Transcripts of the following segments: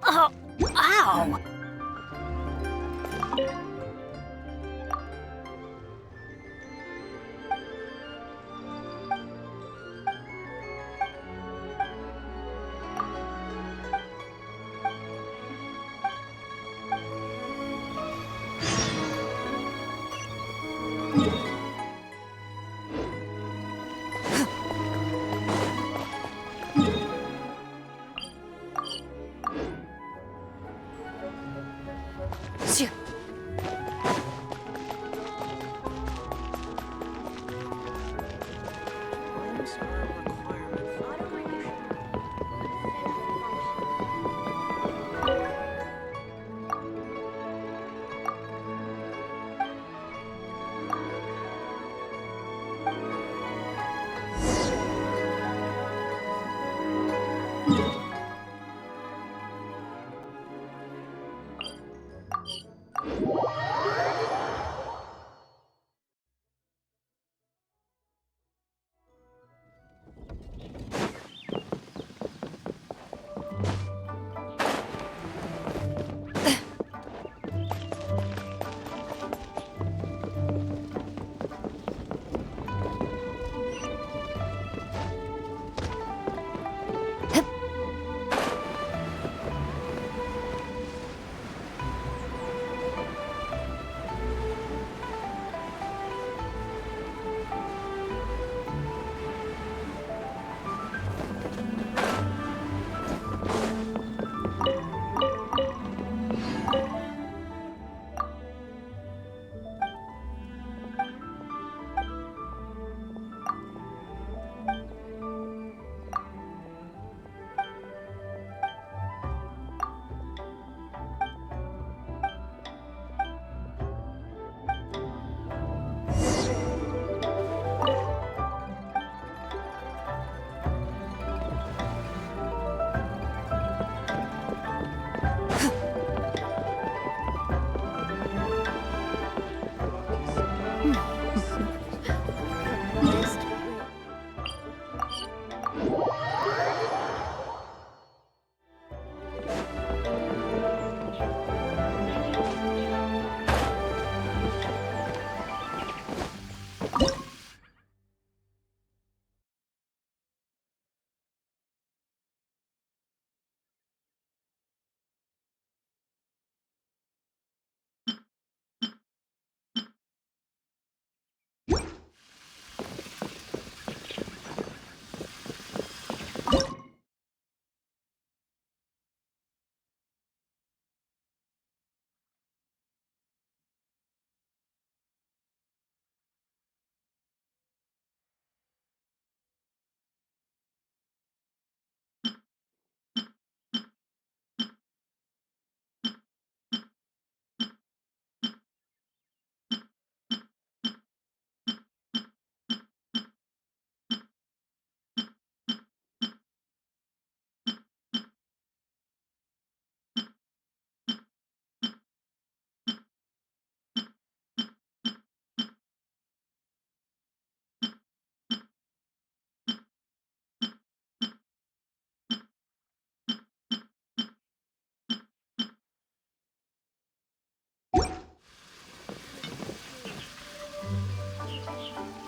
Oh, ow! Shoo.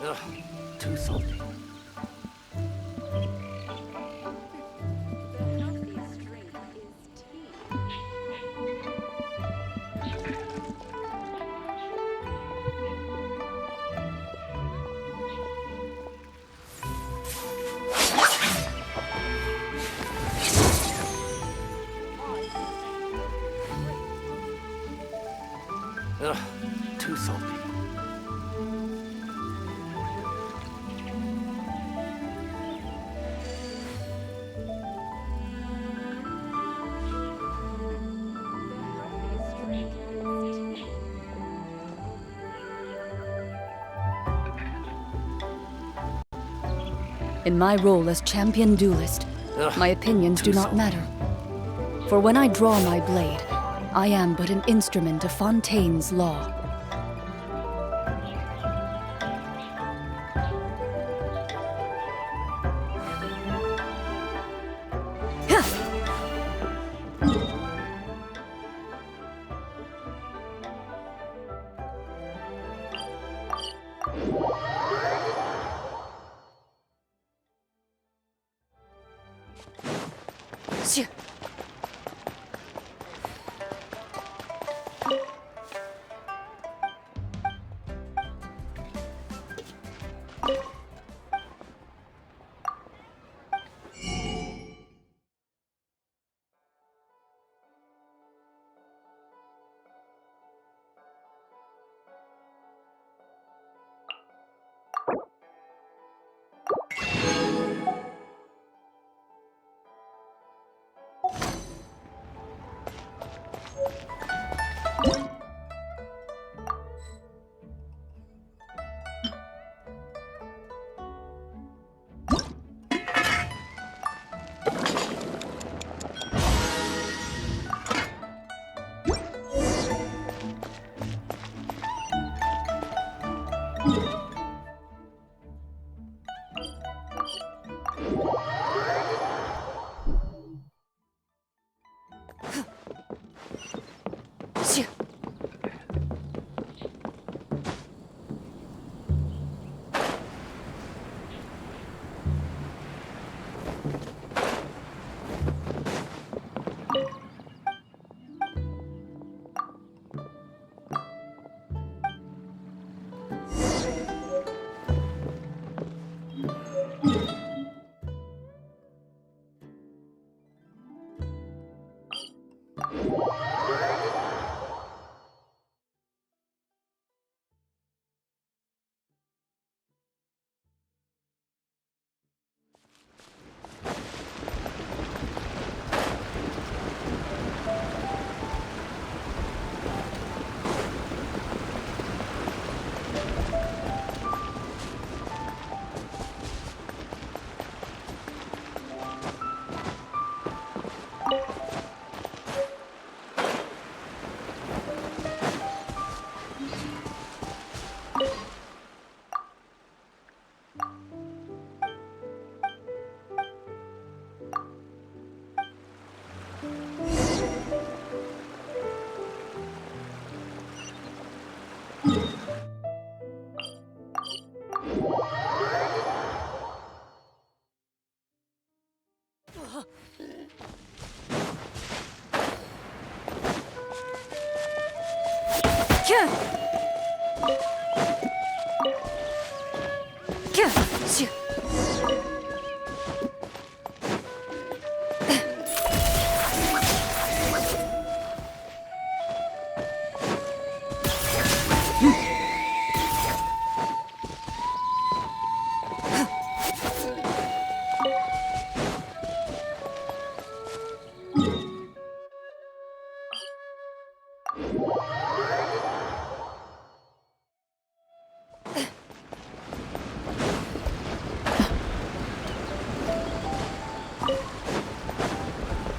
Ugh, too salty. Ugh, too salty. In my role as champion duelist, my opinions do not matter. For when I draw my blade, I am but an instrument of Fontaine's law. Shit. Shit.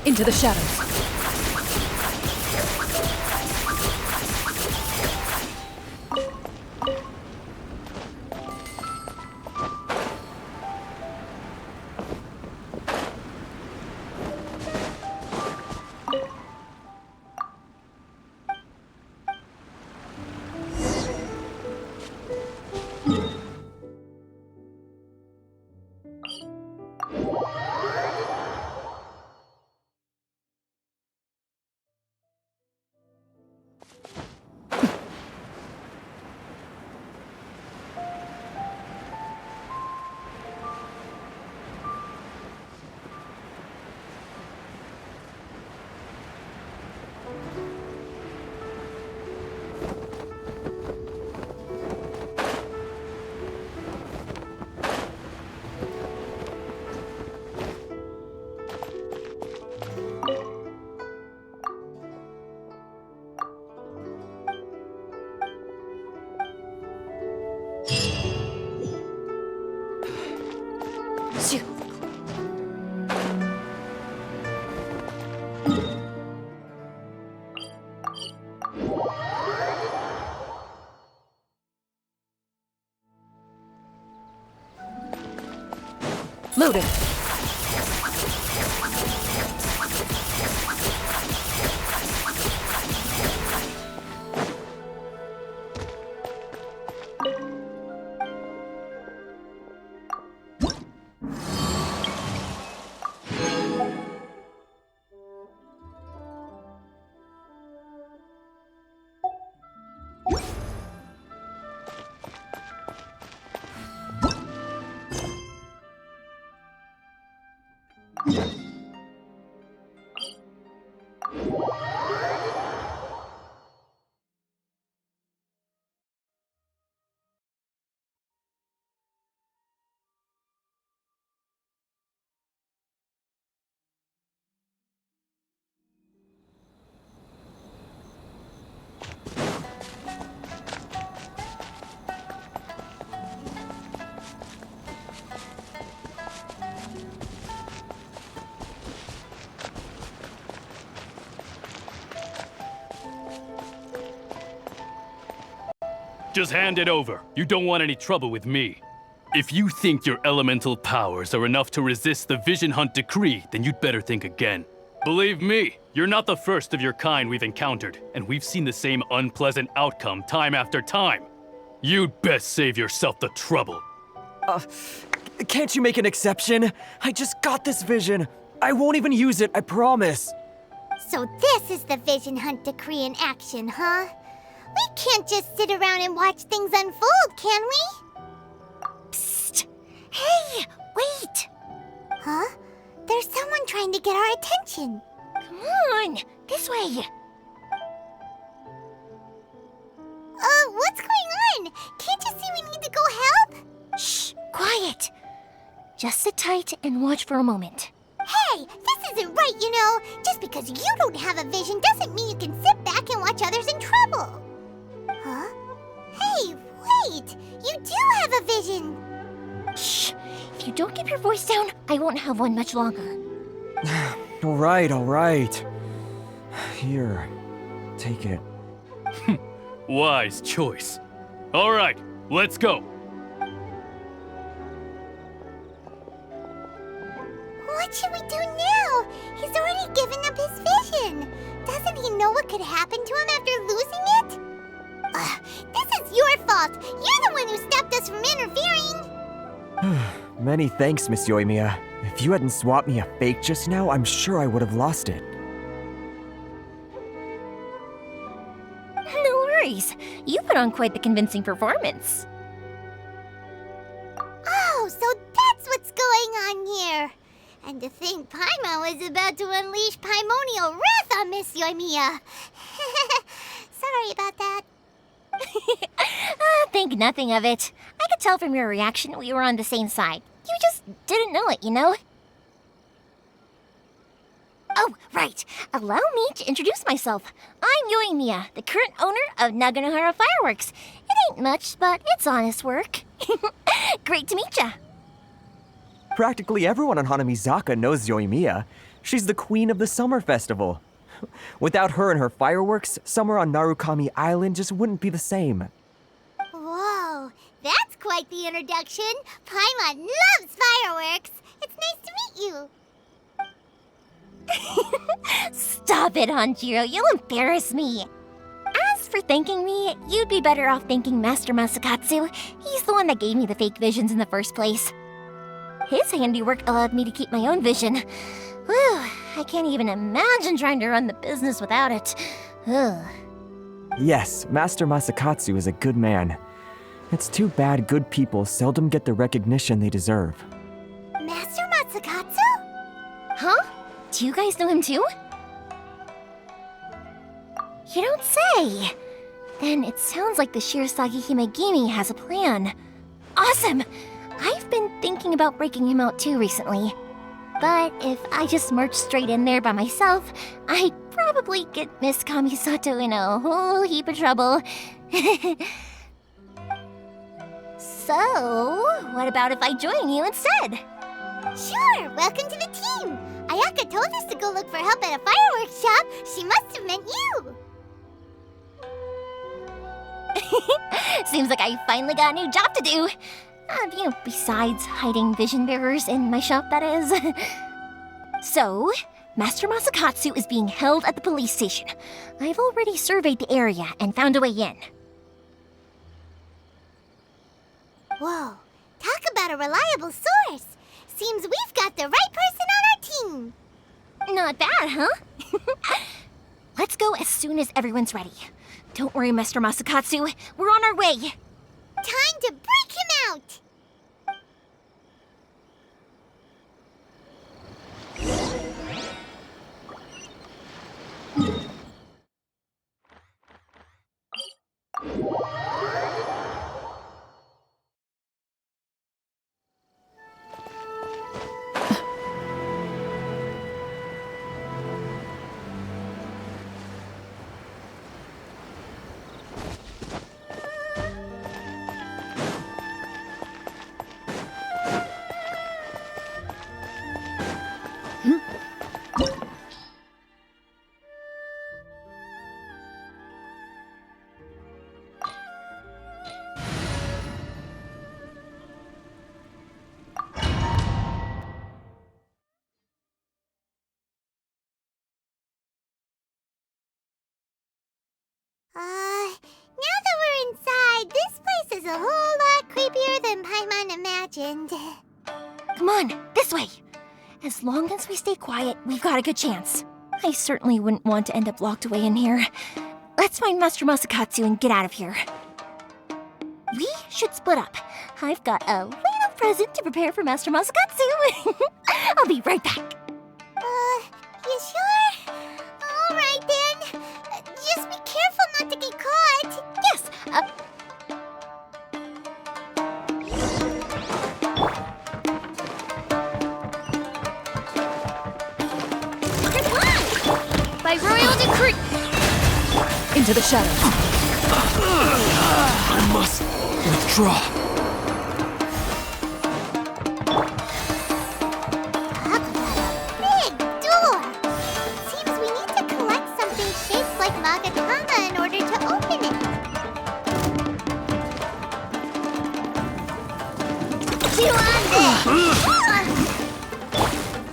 Into the shadows. Shoo. Loaded. Just hand it over. You don't want any trouble with me. If you think your elemental powers are enough to resist the Vision Hunt decree, then you'd better think again. Believe me, you're not the first of your kind we've encountered, and we've seen the same unpleasant outcome time after time. You'd best save yourself the trouble. Can't you make an exception? I just got this vision. I won't even use it, I promise. So this is the Vision Hunt decree in action, huh? We can't just sit around and watch things unfold, can we? Psst! Hey, wait! Huh? There's someone trying to get our attention. Come on, this way. What's going on? Can't you see we need to go help? Shh, quiet. Just sit tight and watch for a moment. Hey, this isn't right, you know. Just because you don't have a vision doesn't mean you can sit back and watch others in trouble. Huh? Hey, wait! You do have a vision! Shh! If you don't keep your voice down, I won't have one much longer. All right. Here, take it. Wise choice. All right, let's go. What should we do now? He's already given up his vision. Doesn't he know what could happen to him after losing it? This is your fault. You're the one who stopped us from interfering. Many thanks, Miss Yoimiya. If you hadn't swapped me a fake just now, I'm sure I would have lost it. No worries. You put on quite the convincing performance. Oh, so that's what's going on here. And to think Paimon was about to unleash Paimonial wrath on Miss Yoimiya. Sorry about that. Think nothing of it. I could tell from your reaction we were on the same side. You just didn't know it, you know? Oh, right. Allow me to introduce myself. I'm Yoimiya, the current owner of Naganohara Fireworks. It ain't much, but it's honest work. Great to meet ya. Practically everyone on Hanamizaka knows Yoimiya. She's the queen of the summer festival. Without her and her fireworks, summer on Narukami Island just wouldn't be the same. Whoa, that's quite the introduction. Paimon loves fireworks. It's nice to meet you. Stop it, Hanjiro. You'll embarrass me. As for thanking me, you'd be better off thanking Master Masakatsu. He's the one that gave me the fake visions in the first place. His handiwork allowed me to keep my own vision. Whew, I can't even imagine trying to run the business without it. Ugh. Yes, Master Masakatsu is a good man. It's too bad good people seldom get the recognition they deserve. Master Matsukatsu? Huh? Do you guys know him too? You don't say! Then it sounds like the Shirasagi Himegimi has a plan. Awesome! I've been thinking about breaking him out too recently. But if I just marched straight in there by myself, I'd probably get Miss Kamisato in a whole heap of trouble. So, what about if I join you instead? Sure, welcome to the team. Ayaka told us to go look for help at a fireworks shop. She must have meant you. Seems like I finally got a new job to do. Besides hiding vision bearers in my shop, that is. So, Master Masakatsu is being held at the police station. I've already surveyed the area and found a way in. Whoa, talk about a reliable source. Seems we've got the right person on our team. Not bad, huh? Let's go as soon as everyone's ready. Don't worry, Master Masakatsu. We're on our way. Time to break him out. Now that we're inside, this place is a whole lot creepier than Paimon imagined. Come on, this way. As long as we stay quiet, we've got a good chance. I certainly wouldn't want to end up locked away in here. Let's find Master Masakatsu and get out of here. We should split up. I've got a little present to prepare for Master Masakatsu. I'll be right back. You sure? All right then. Just be careful not to get caught. Yes, By royal decree. Into the shadows. I must withdraw. Big door. Seems we need to collect something shaped like Magatama in order to open it.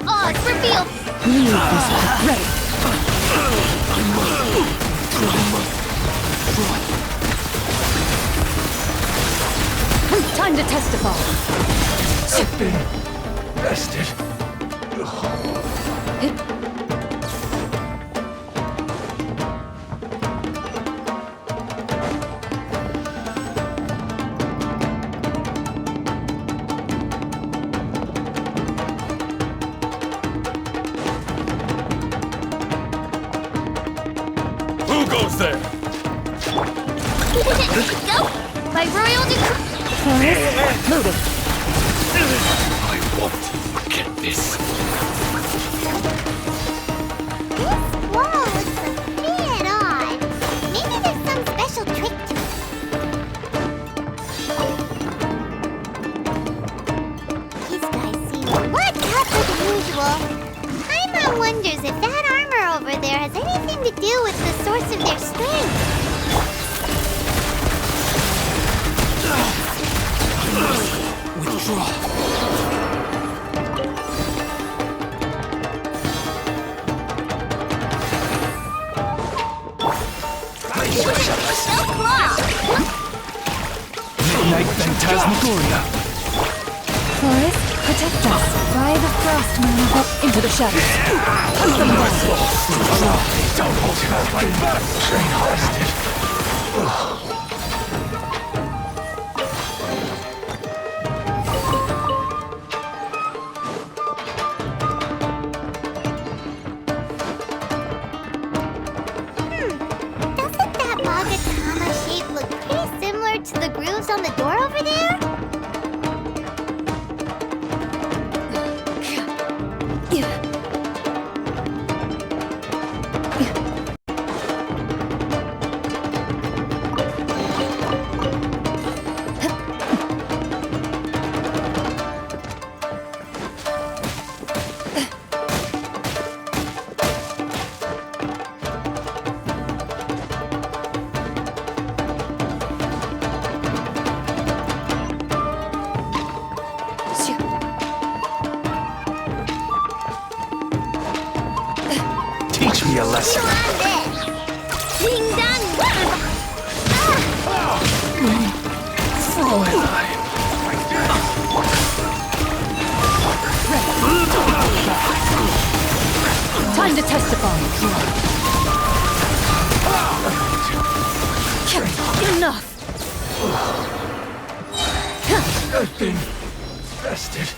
Oh, it's revealed. Ready. Time to testify. I've been bested. Who goes there? Go! By royal decree. Loaded. I won't forget this. This wall looks a bit odd. Maybe there's some special trick to it. These guys seem a lot tougher than usual. Paimon wonders if that armor over there has anything to do with the source of their strength. Withdraw. Midnight Phantasmagoria. Forest, protect us. By the frost moon. Into the shadows. Hunt them down. Withdraw. Don't hold back like that. Train harvested. Doesn't that Magatama shape look pretty similar to the grooves on the door over there? you a lesson. Ding dong! Time to testify. Enough. I've been bested.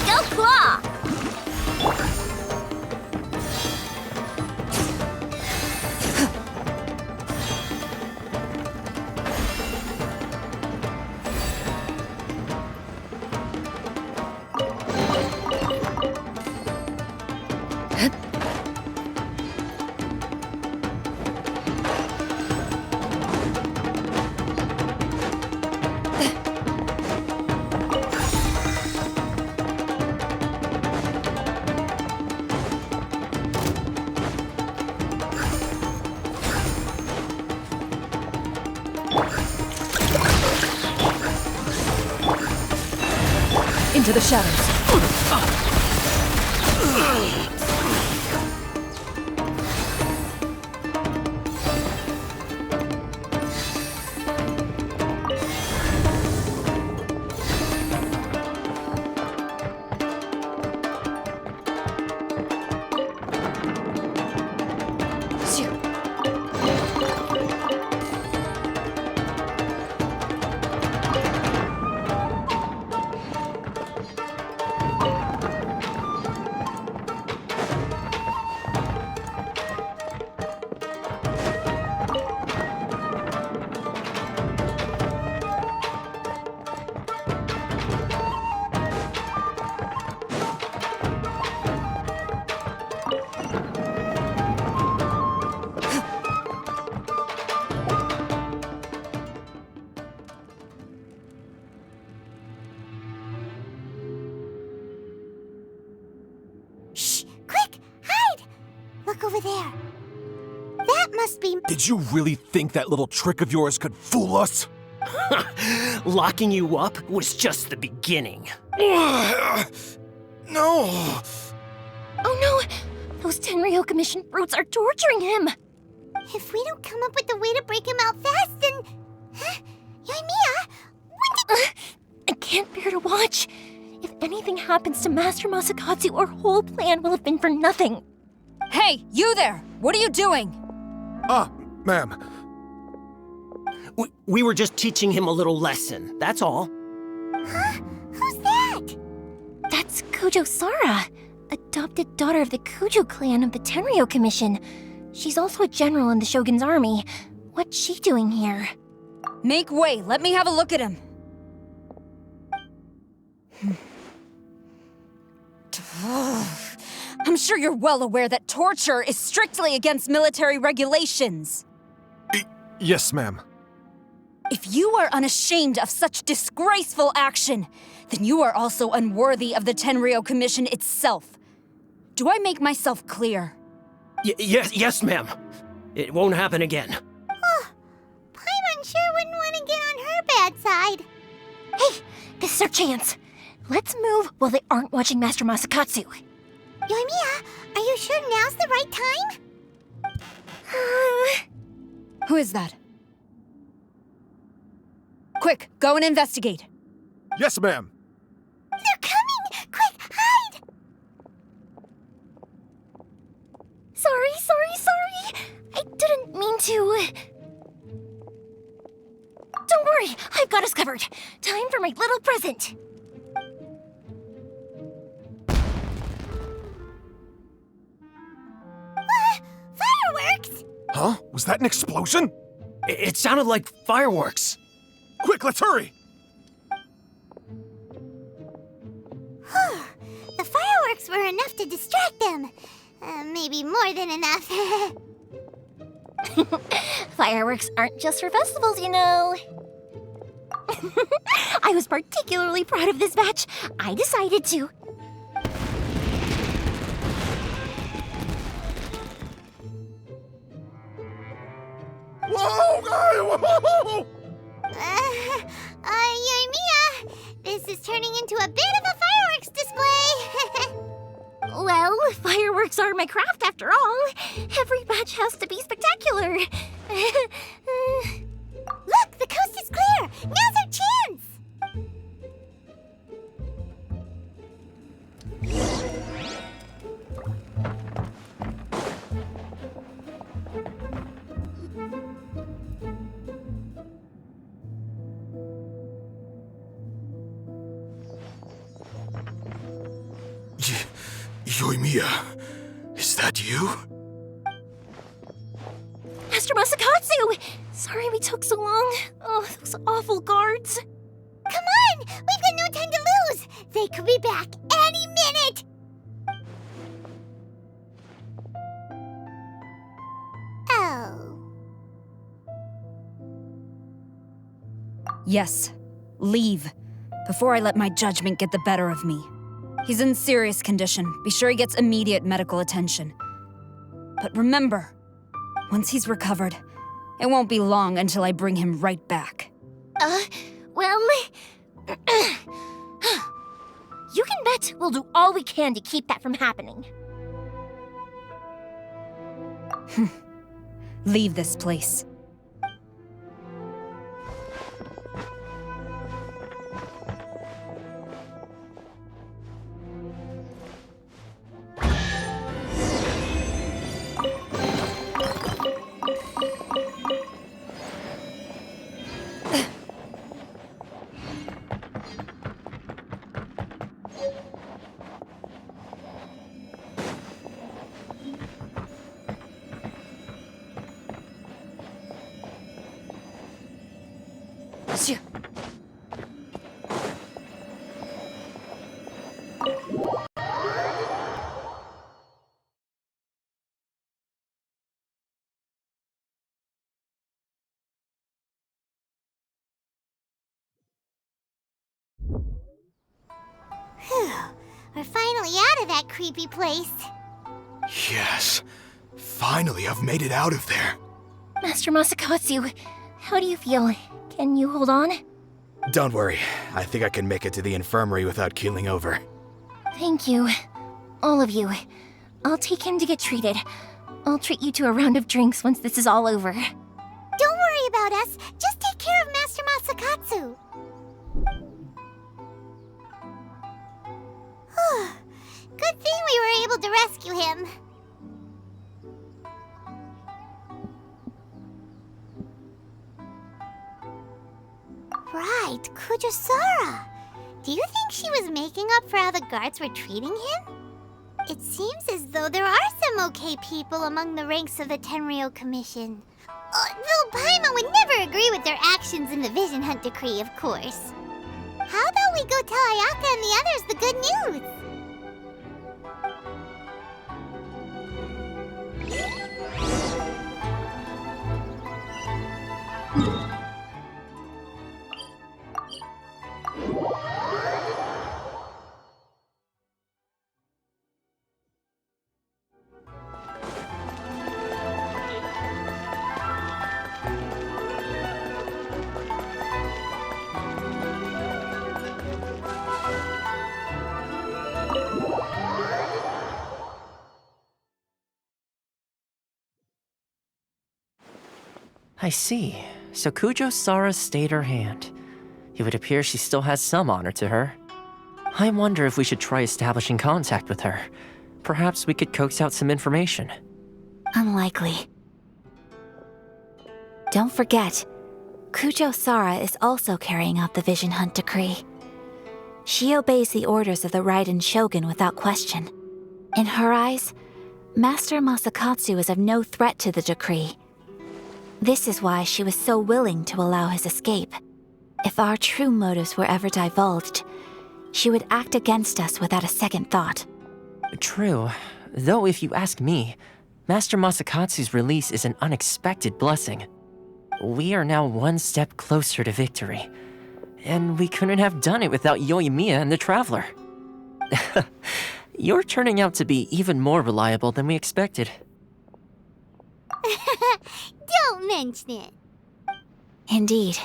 Go claw! Into the shadows. Look over there. That must be... Did you really think that little trick of yours could fool us? Locking you up was just the beginning. No! Oh no! Those Tenryo Commission brutes are torturing him! If we don't come up with a way to break him out fast, then... Huh? Yoimiya, when did... I can't bear to watch. If anything happens to Master Masakatsu, our whole plan will have been for nothing. Hey, you there! What are you doing? Ma'am. We were just teaching him a little lesson, that's all. Huh? Who's that? That's Kujo Sara, adopted daughter of the Kujo clan of the Tenryo Commission. She's also a general in the Shogun's army. What's she doing here? Make way, let me have a look at him. I'm sure you're well aware that torture is strictly against military regulations. Yes, ma'am. If you are unashamed of such disgraceful action, then you are also unworthy of the Tenryo Commission itself. Do I make myself clear? Yes, ma'am. It won't happen again. Paimon sure wouldn't want to get on her bad side. Hey, this is our chance. Let's move while they aren't watching Master Masakatsu. Yoimiya, are you sure now's the right time? Who is that? Quick, go and investigate. Yes, ma'am. They're coming! Quick, hide! Sorry. I didn't mean to. Don't worry, I've got us covered. Time for my little present. Fireworks! Huh? Was that an explosion? It sounded like fireworks. Quick, let's hurry! The fireworks were enough to distract them. Maybe more than enough. Fireworks aren't just for festivals, you know. I was particularly proud of this batch. I decided to. Whoa! Whoa! Yoimiya, this is turning into a bit of a fireworks display. Well, fireworks are my craft after all. Every batch has to be spectacular. Look, the coast is clear. Now's our chance. Yoimiya, is that you? Master Masakatsu! Sorry we took so long. Oh, those awful guards. Come on, we've got no time to lose. They could be back any minute. Oh. Yes, leave. Before I let my judgment get the better of me. He's in serious condition. Be sure he gets immediate medical attention. But remember, once he's recovered, it won't be long until I bring him right back. Well... You can bet we'll do all we can to keep that from happening. Leave this place. We're finally out of that creepy place. Yes. Finally, I've made it out of there. Master Masakatsu, how do you feel? Can you hold on? Don't worry. I think I can make it to the infirmary without keeling over. Thank you. All of you. I'll take him to get treated. I'll treat you to a round of drinks once this is all over. Don't worry about us. Just take care of Master Masakatsu. Good thing we were able to rescue him. Right, Kujosara. Do you think she was making up for how the guards were treating him? It seems as though there are some okay people among the ranks of the Tenryou Commission. Though Paimon would never agree with their actions in the Vision Hunt Decree, of course. How about we go tell Ayaka and the others the good news? I see. So Kujosara stayed her hand. It would appear she still has some honor to her. I wonder if we should try establishing contact with her. Perhaps we could coax out some information. Unlikely. Don't forget, Kujo Sara is also carrying out the Vision Hunt decree. She obeys the orders of the Raiden Shogun without question. In her eyes, Master Masakatsu is of no threat to the decree. This is why she was so willing to allow his escape. If our true motives were ever divulged, she would act against us without a second thought. True, though if you ask me, Master Masakatsu's release is an unexpected blessing. We are now one step closer to victory, and we couldn't have done it without Yoimiya and the Traveler. You're turning out to be even more reliable than we expected. Don't mention it. Indeed.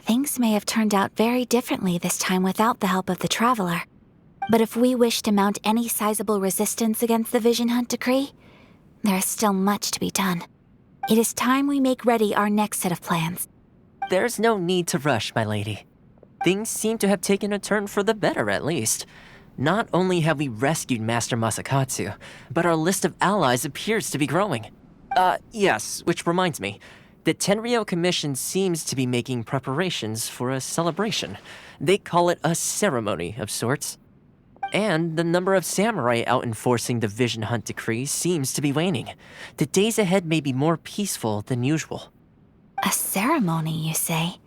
Things may have turned out very differently this time without the help of the Traveler. But if we wish to mount any sizable resistance against the Vision Hunt decree, there is still much to be done. It is time we make ready our next set of plans. There's no need to rush, my lady. Things seem to have taken a turn for the better, at least. Not only have we rescued Master Masakatsu, but our list of allies appears to be growing. Yes, which reminds me. The Tenryou Commission seems to be making preparations for a celebration. They call it a ceremony of sorts. And the number of samurai out enforcing the Vision Hunt decree seems to be waning. The days ahead may be more peaceful than usual. A ceremony, you say?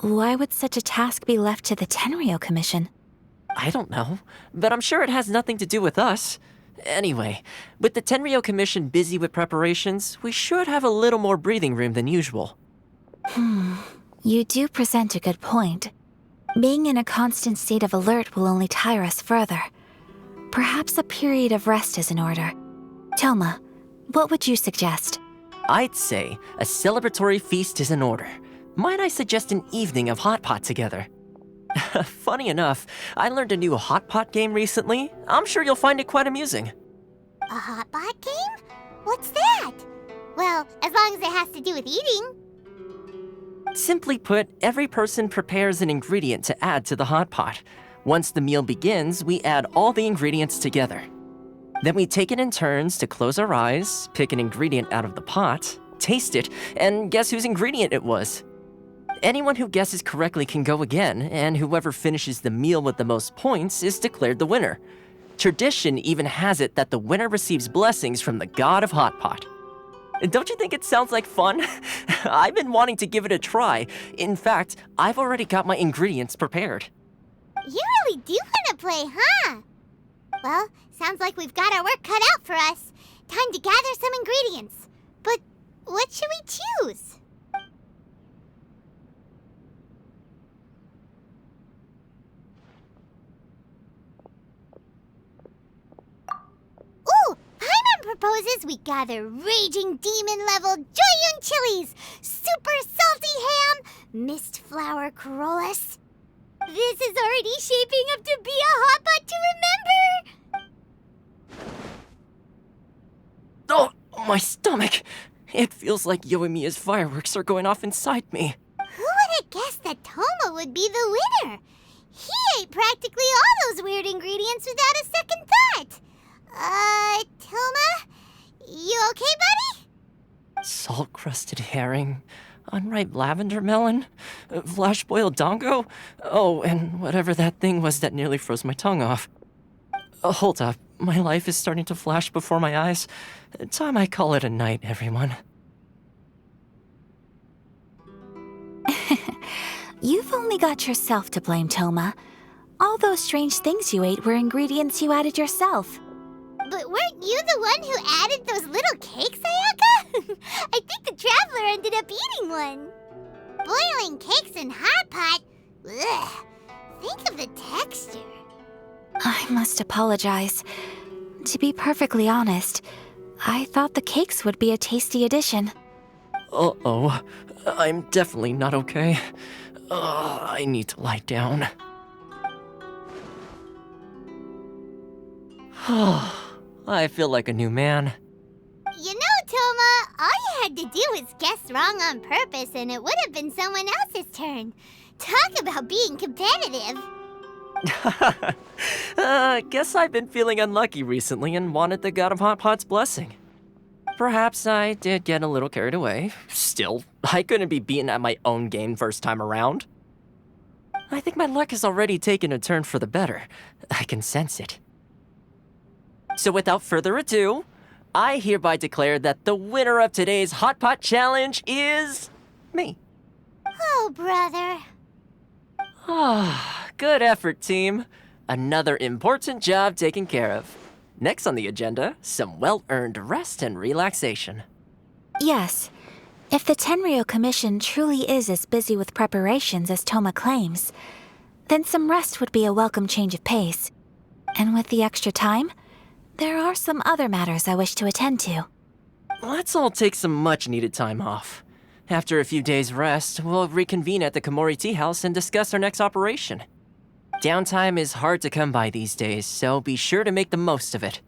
Why would such a task be left to the Tenryou Commission? I don't know, but I'm sure it has nothing to do with us. Anyway, with the Tenryou Commission busy with preparations, we should have a little more breathing room than usual. You do present a good point. Being in a constant state of alert will only tire us further. Perhaps a period of rest is in order. Toma, what would you suggest? I'd say a celebratory feast is in order. Might I suggest an evening of hot pot together? Funny enough, I learned a new hot pot game recently. I'm sure you'll find it quite amusing. A hot pot game? What's that? Well, as long as it has to do with eating. Simply put, every person prepares an ingredient to add to the hot pot. Once the meal begins, we add all the ingredients together. Then we take it in turns to close our eyes, pick an ingredient out of the pot, taste it, and guess whose ingredient it was. Anyone who guesses correctly can go again, and whoever finishes the meal with the most points is declared the winner. Tradition even has it that the winner receives blessings from the god of hot pot. Don't you think it sounds like fun? I've been wanting to give it a try. In fact, I've already got my ingredients prepared. You really do want to play, huh? Well, sounds like we've got our work cut out for us. Time to gather some ingredients. But what should we choose? Ooh, Paimon proposes we gather raging demon-level Joyun chilies, super salty ham, mist flower corollas. This is already shaping up to be a hot pot to remember! Oh, my stomach! It feels like Yoimiya's fireworks are going off inside me. Who would have guessed that Toma would be the winner? He ate practically all those weird ingredients without a second thought. Toma? You okay, buddy? Salt-crusted herring, unripe lavender melon, flash-boiled dongo, oh, and whatever that thing was that nearly froze my tongue off. Hold up, my life is starting to flash before my eyes. Time I call it a night, everyone. You've only got yourself to blame, Toma. All those strange things you ate were ingredients you added yourself. But weren't you the one who added those little cakes, Ayaka? I think the Traveler ended up eating one. Boiling cakes in hot pot? Ugh. Think of the texture. I must apologize. To be perfectly honest, I thought the cakes would be a tasty addition. Uh-oh. I'm definitely not okay. I need to lie down. I feel like a new man. You know, Toma, all you had to do was guess wrong on purpose and it would have been someone else's turn. Talk about being competitive. Guess I've been feeling unlucky recently and wanted the God of Hot Pot's blessing. Perhaps I did get a little carried away. Still, I couldn't be beaten at my own game first time around. I think my luck has already taken a turn for the better. I can sense it. So without further ado, I hereby declare that the winner of today's Hot Pot Challenge is me. Oh, brother. Ah, good effort, team. Another important job taken care of. Next on the agenda, some well-earned rest and relaxation. Yes. If the Tenryou Commission truly is as busy with preparations as Toma claims, then some rest would be a welcome change of pace. And with the extra time, there are some other matters I wish to attend to. Let's all take some much-needed time off. After a few days' rest, we'll reconvene at the Komori Tea House and discuss our next operation. Downtime is hard to come by these days, so be sure to make the most of it.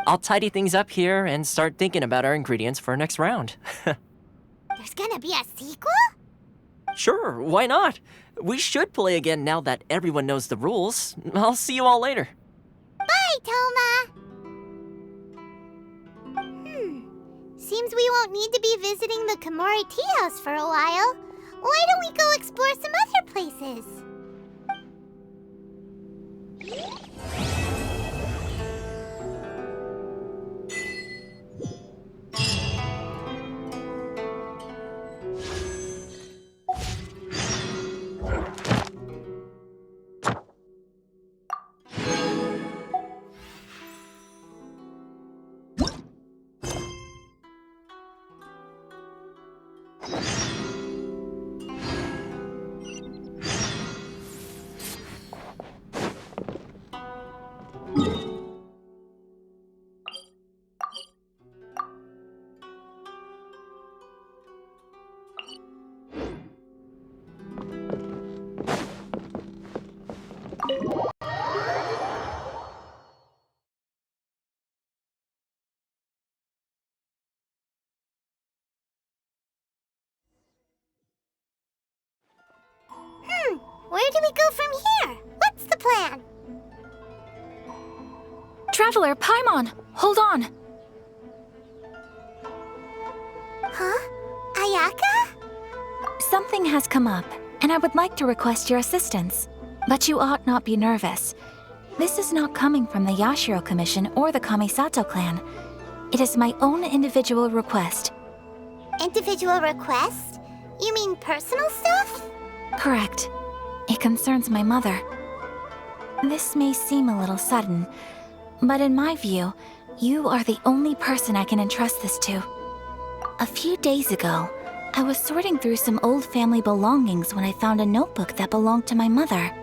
I'll tidy things up here and start thinking about our ingredients for our next round. There's gonna be a sequel? Sure, why not? We should play again now that everyone knows the rules. I'll see you all later. Bye, Toma! Seems we won't need to be visiting the Komori Tea House for a while. Why don't we go explore some other places? Where do we go from here? What's the plan? Traveler, Paimon, hold on. Huh? Ayaka? Something has come up, and I would like to request your assistance. But you ought not be nervous. This is not coming from the Yashiro Commission or the Kamisato clan. It is my own individual request. Individual request? You mean personal stuff? Correct. It concerns my mother. This may seem a little sudden, but in my view, you are the only person I can entrust this to. A few days ago, I was sorting through some old family belongings when I found a notebook that belonged to my mother.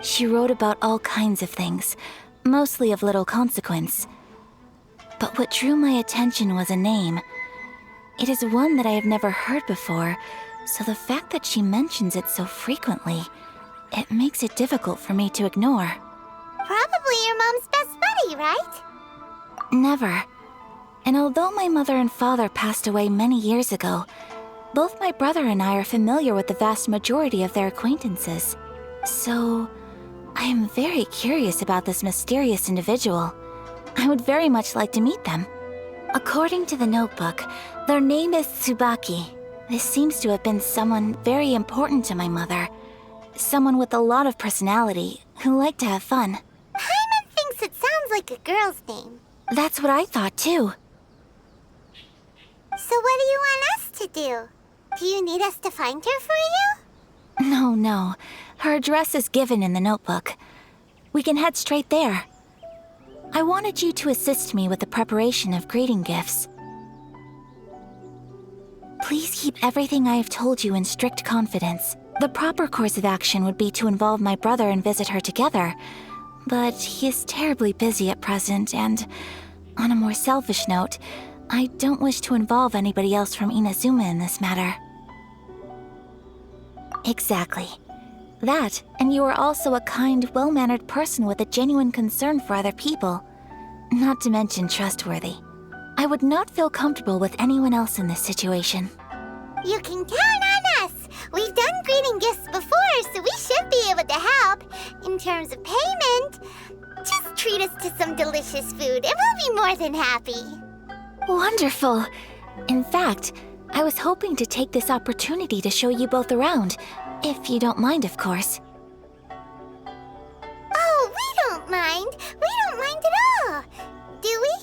She wrote about all kinds of things, mostly of little consequence. But what drew my attention was a name. It is one that I have never heard before, so the fact that she mentions it so frequently, it makes it difficult for me to ignore. Probably your mom's best buddy, right? Never. And although my mother and father passed away many years ago, both my brother and I are familiar with the vast majority of their acquaintances. So, I am very curious about this mysterious individual. I would very much like to meet them. According to the notebook, their name is Tsubaki. This seems to have been someone very important to my mother. Someone with a lot of personality, who liked to have fun. Paimon thinks it sounds like a girl's name. That's what I thought too. So what do you want us to do? Do you need us to find her for you? No. Her address is given in the notebook. We can head straight there. I wanted you to assist me with the preparation of greeting gifts. Please keep everything I have told you in strict confidence. The proper course of action would be to involve my brother and visit her together, but he is terribly busy at present, and on a more selfish note, I don't wish to involve anybody else from Inazuma in this matter. Exactly. That, and you are also a kind, well-mannered person with a genuine concern for other people. Not to mention trustworthy. I would not feel comfortable with anyone else in this situation. You can count on us! we've done greeting gifts before, so we should be able to help. In terms of payment, just treat us to some delicious food and we'll be more than happy. Wonderful. In fact, I was hoping to take this opportunity to show you both around, if you don't mind, of course. Oh, we don't mind. We don't mind at all. Do we?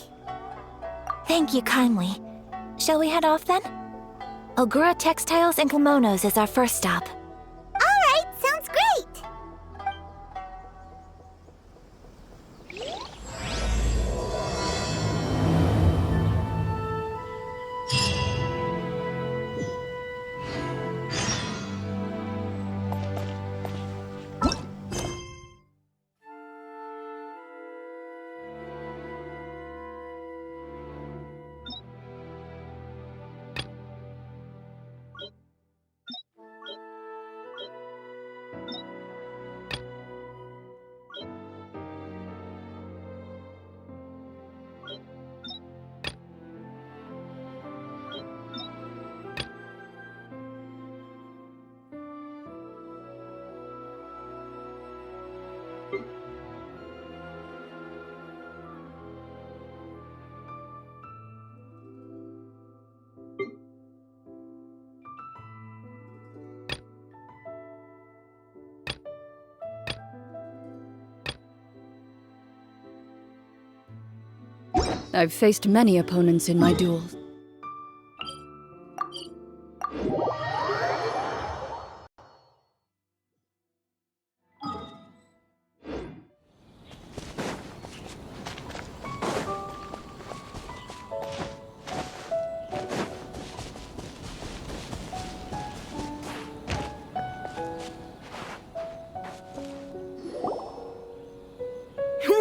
Thank you kindly. Shall we head off then? Ogura Textiles and Kimonos is our first stop. All right, sounds great. I've faced many opponents in my duels.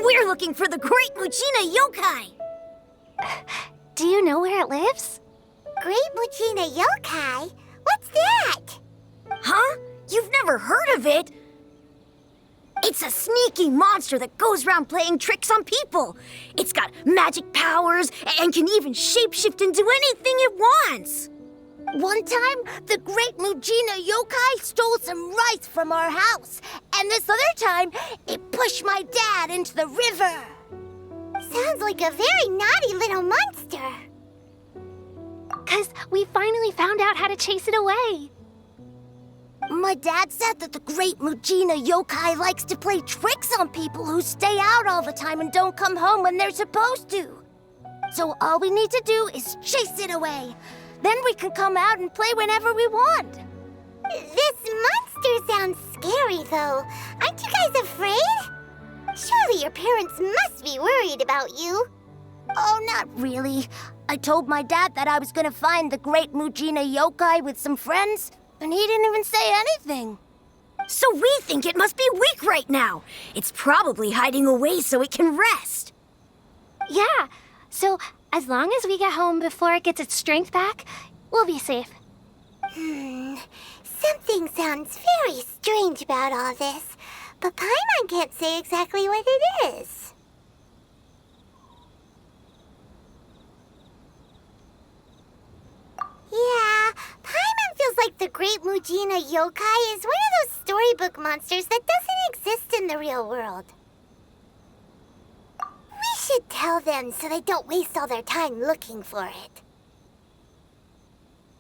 We're looking for the Great Mujina Yokai! Do you know where it lives? Great Mujina Yokai? What's that? Huh? You've never heard of it? It's a sneaky monster that goes around playing tricks on people. It's got magic powers and can even shapeshift into anything it wants. One time, the Great Mujina Yokai stole some rice from our house. And this other time, it pushed my dad into the river. Sounds like a very naughty little monster. 'Cause we finally found out how to chase it away. My dad said that the Great Mujina Yokai likes to play tricks on people who stay out all the time and don't come home when they're supposed to. So all we need to do is chase it away. Then we can come out and play whenever we want. This monster sounds scary, though. Aren't you guys afraid? Surely your parents must be worried about you. Oh, not really. I told my dad that I was gonna find the Great Mujina Yokai with some friends, and he didn't even say anything. So we think it must be weak right now. It's probably hiding away so it can rest. Yeah, so as long as we get home before it gets its strength back, we'll be safe. Something sounds very strange about all this, but Paimon can't say exactly what it is. Yeah, Paimon feels like the Great Mujina Yokai is one of those storybook monsters that doesn't exist in the real world. We should tell them so they don't waste all their time looking for it.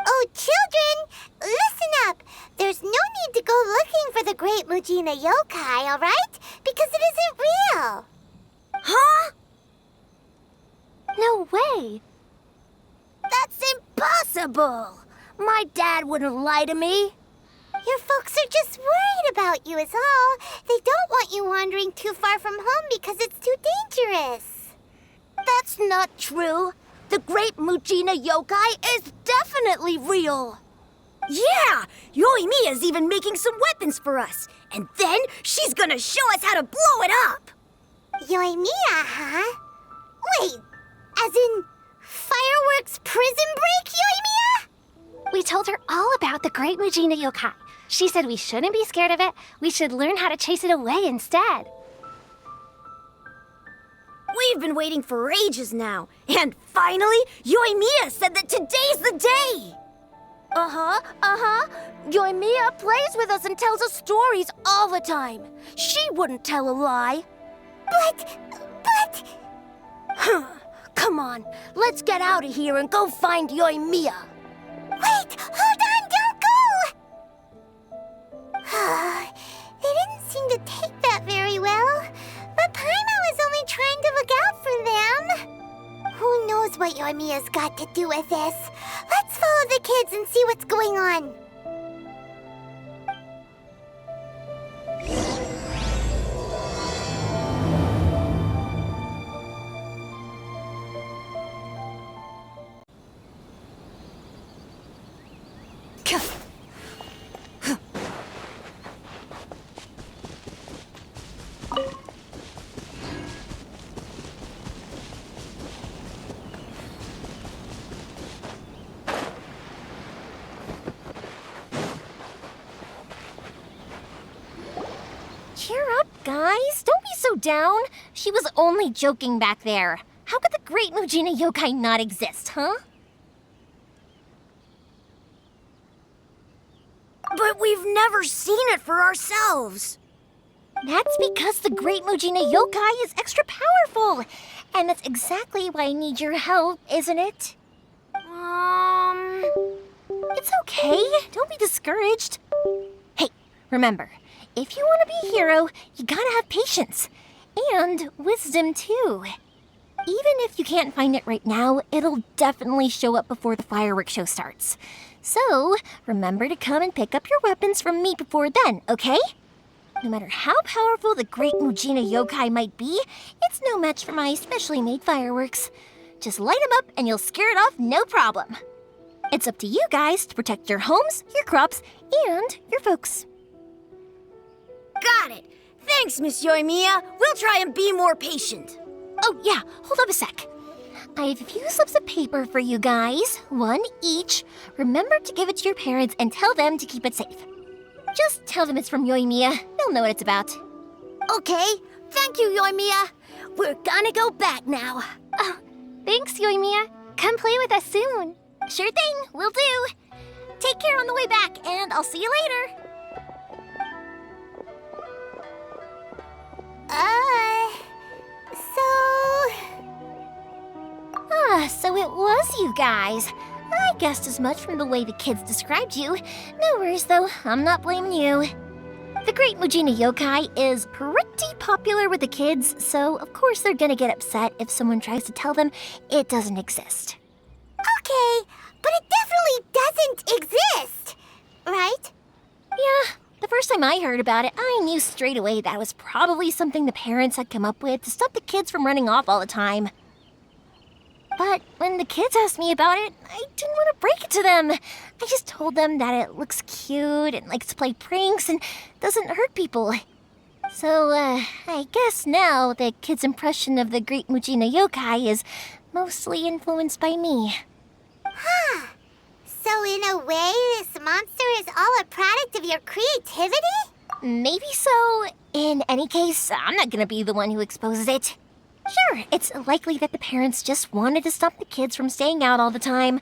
Oh, children, listen up. There's no need to go looking for the Great Mujina Yokai, all right? Because it isn't real. Huh? No way. That's impossible! My dad wouldn't lie to me. Your folks are just worried about you is all. They don't want you wandering too far from home because it's too dangerous. That's not true. The Great Mujina Yokai is definitely real. Yeah! Yoimiya's even making some weapons for us. And then she's gonna show us how to blow it up! Yoimiya, huh? Wait, as in fireworks prison break, Yoimiya? We told her all about the Great Mujina Yokai. She said we shouldn't be scared of it. We should learn how to chase it away instead. We've been waiting for ages now. And finally, Yoimiya said that today's the day! Yoimiya plays with us and tells us stories all the time. She wouldn't tell a lie. But... Come on, let's get out of here and go find Yoimiya. Wait, hold on, don't go! They didn't seem to take that very well. But Paimon was only trying to look out for them. Who knows what Yoimiya's got to do with this? Let's follow the kids and see what's going on. Cheer up, guys. Don't be so down. She was only joking back there. How could the great Mujina yokai not exist, huh? But we've never seen it for ourselves. That's because the great Mujina yokai is extra powerful. And that's exactly why I need your help, isn't it? It's okay. Don't be discouraged. Hey, remember, if you want to be a hero, you gotta have patience. And wisdom, too. Even if you can't find it right now, it'll definitely show up before the fireworks show starts. So, remember to come and pick up your weapons from me before then, okay? No matter how powerful the great Mujina yokai might be, it's no match for my specially made fireworks. Just light them up and you'll scare it off no problem. It's up to you guys to protect your homes, your crops, and your folks. Got it. Thanks, Miss Yoimiya. We'll try and be more patient. Oh, yeah, hold up a sec. I have a few slips of paper for you guys, one each. Remember to give it to your parents and tell them to keep it safe. Just tell them it's from Yoimiya. They'll know what it's about. Okay. Thank you, Yoimiya. We're gonna go back now. Oh, thanks, Yoimiya. Come play with us soon. Sure thing, will do. Take care on the way back, and I'll see you later. So it was you guys. I guessed as much from the way the kids described you. No worries, though. I'm not blaming you. The great Mujina yokai is pretty popular with the kids, so of course they're gonna get upset if someone tries to tell them it doesn't exist. Okay, but it definitely doesn't exist, right? Yeah, the first time I heard about it, I knew straight away that was probably something the parents had come up with to stop the kids from running off all the time. But when the kids asked me about it, I didn't want to break it to them. I just told them that it looks cute and likes to play pranks and doesn't hurt people. So, I guess now the kids' impression of the great Mujina yokai is mostly influenced by me. Huh. So in a way, this monster is all a product of your creativity? Maybe so. In any case, I'm not gonna be the one who exposes it. Sure, it's likely that the parents just wanted to stop the kids from staying out all the time,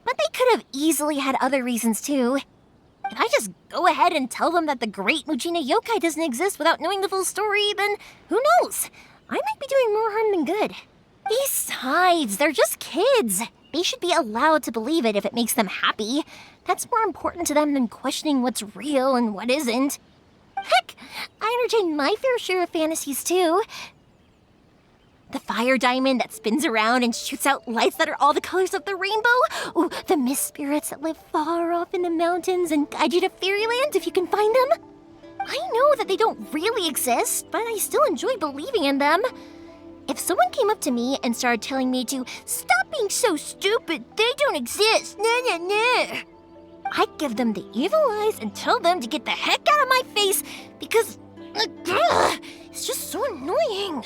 but they could have easily had other reasons too. If I just go ahead and tell them that the great Mujina yokai doesn't exist without knowing the full story, then who knows? I might be doing more harm than good. Besides, they're just kids. They should be allowed to believe it if it makes them happy. That's more important to them than questioning what's real and what isn't. Heck, I entertain my fair share of fantasies too. The fire diamond that spins around and shoots out lights that are all the colors of the rainbow. Ooh, the mist spirits that live far off in the mountains and guide you to fairyland if you can find them. I know that they don't really exist, but I still enjoy believing in them. If someone came up to me and started telling me to stop being so stupid, they don't exist, nah. I'd give them the evil eyes and tell them to get the heck out of my face because it's just so annoying.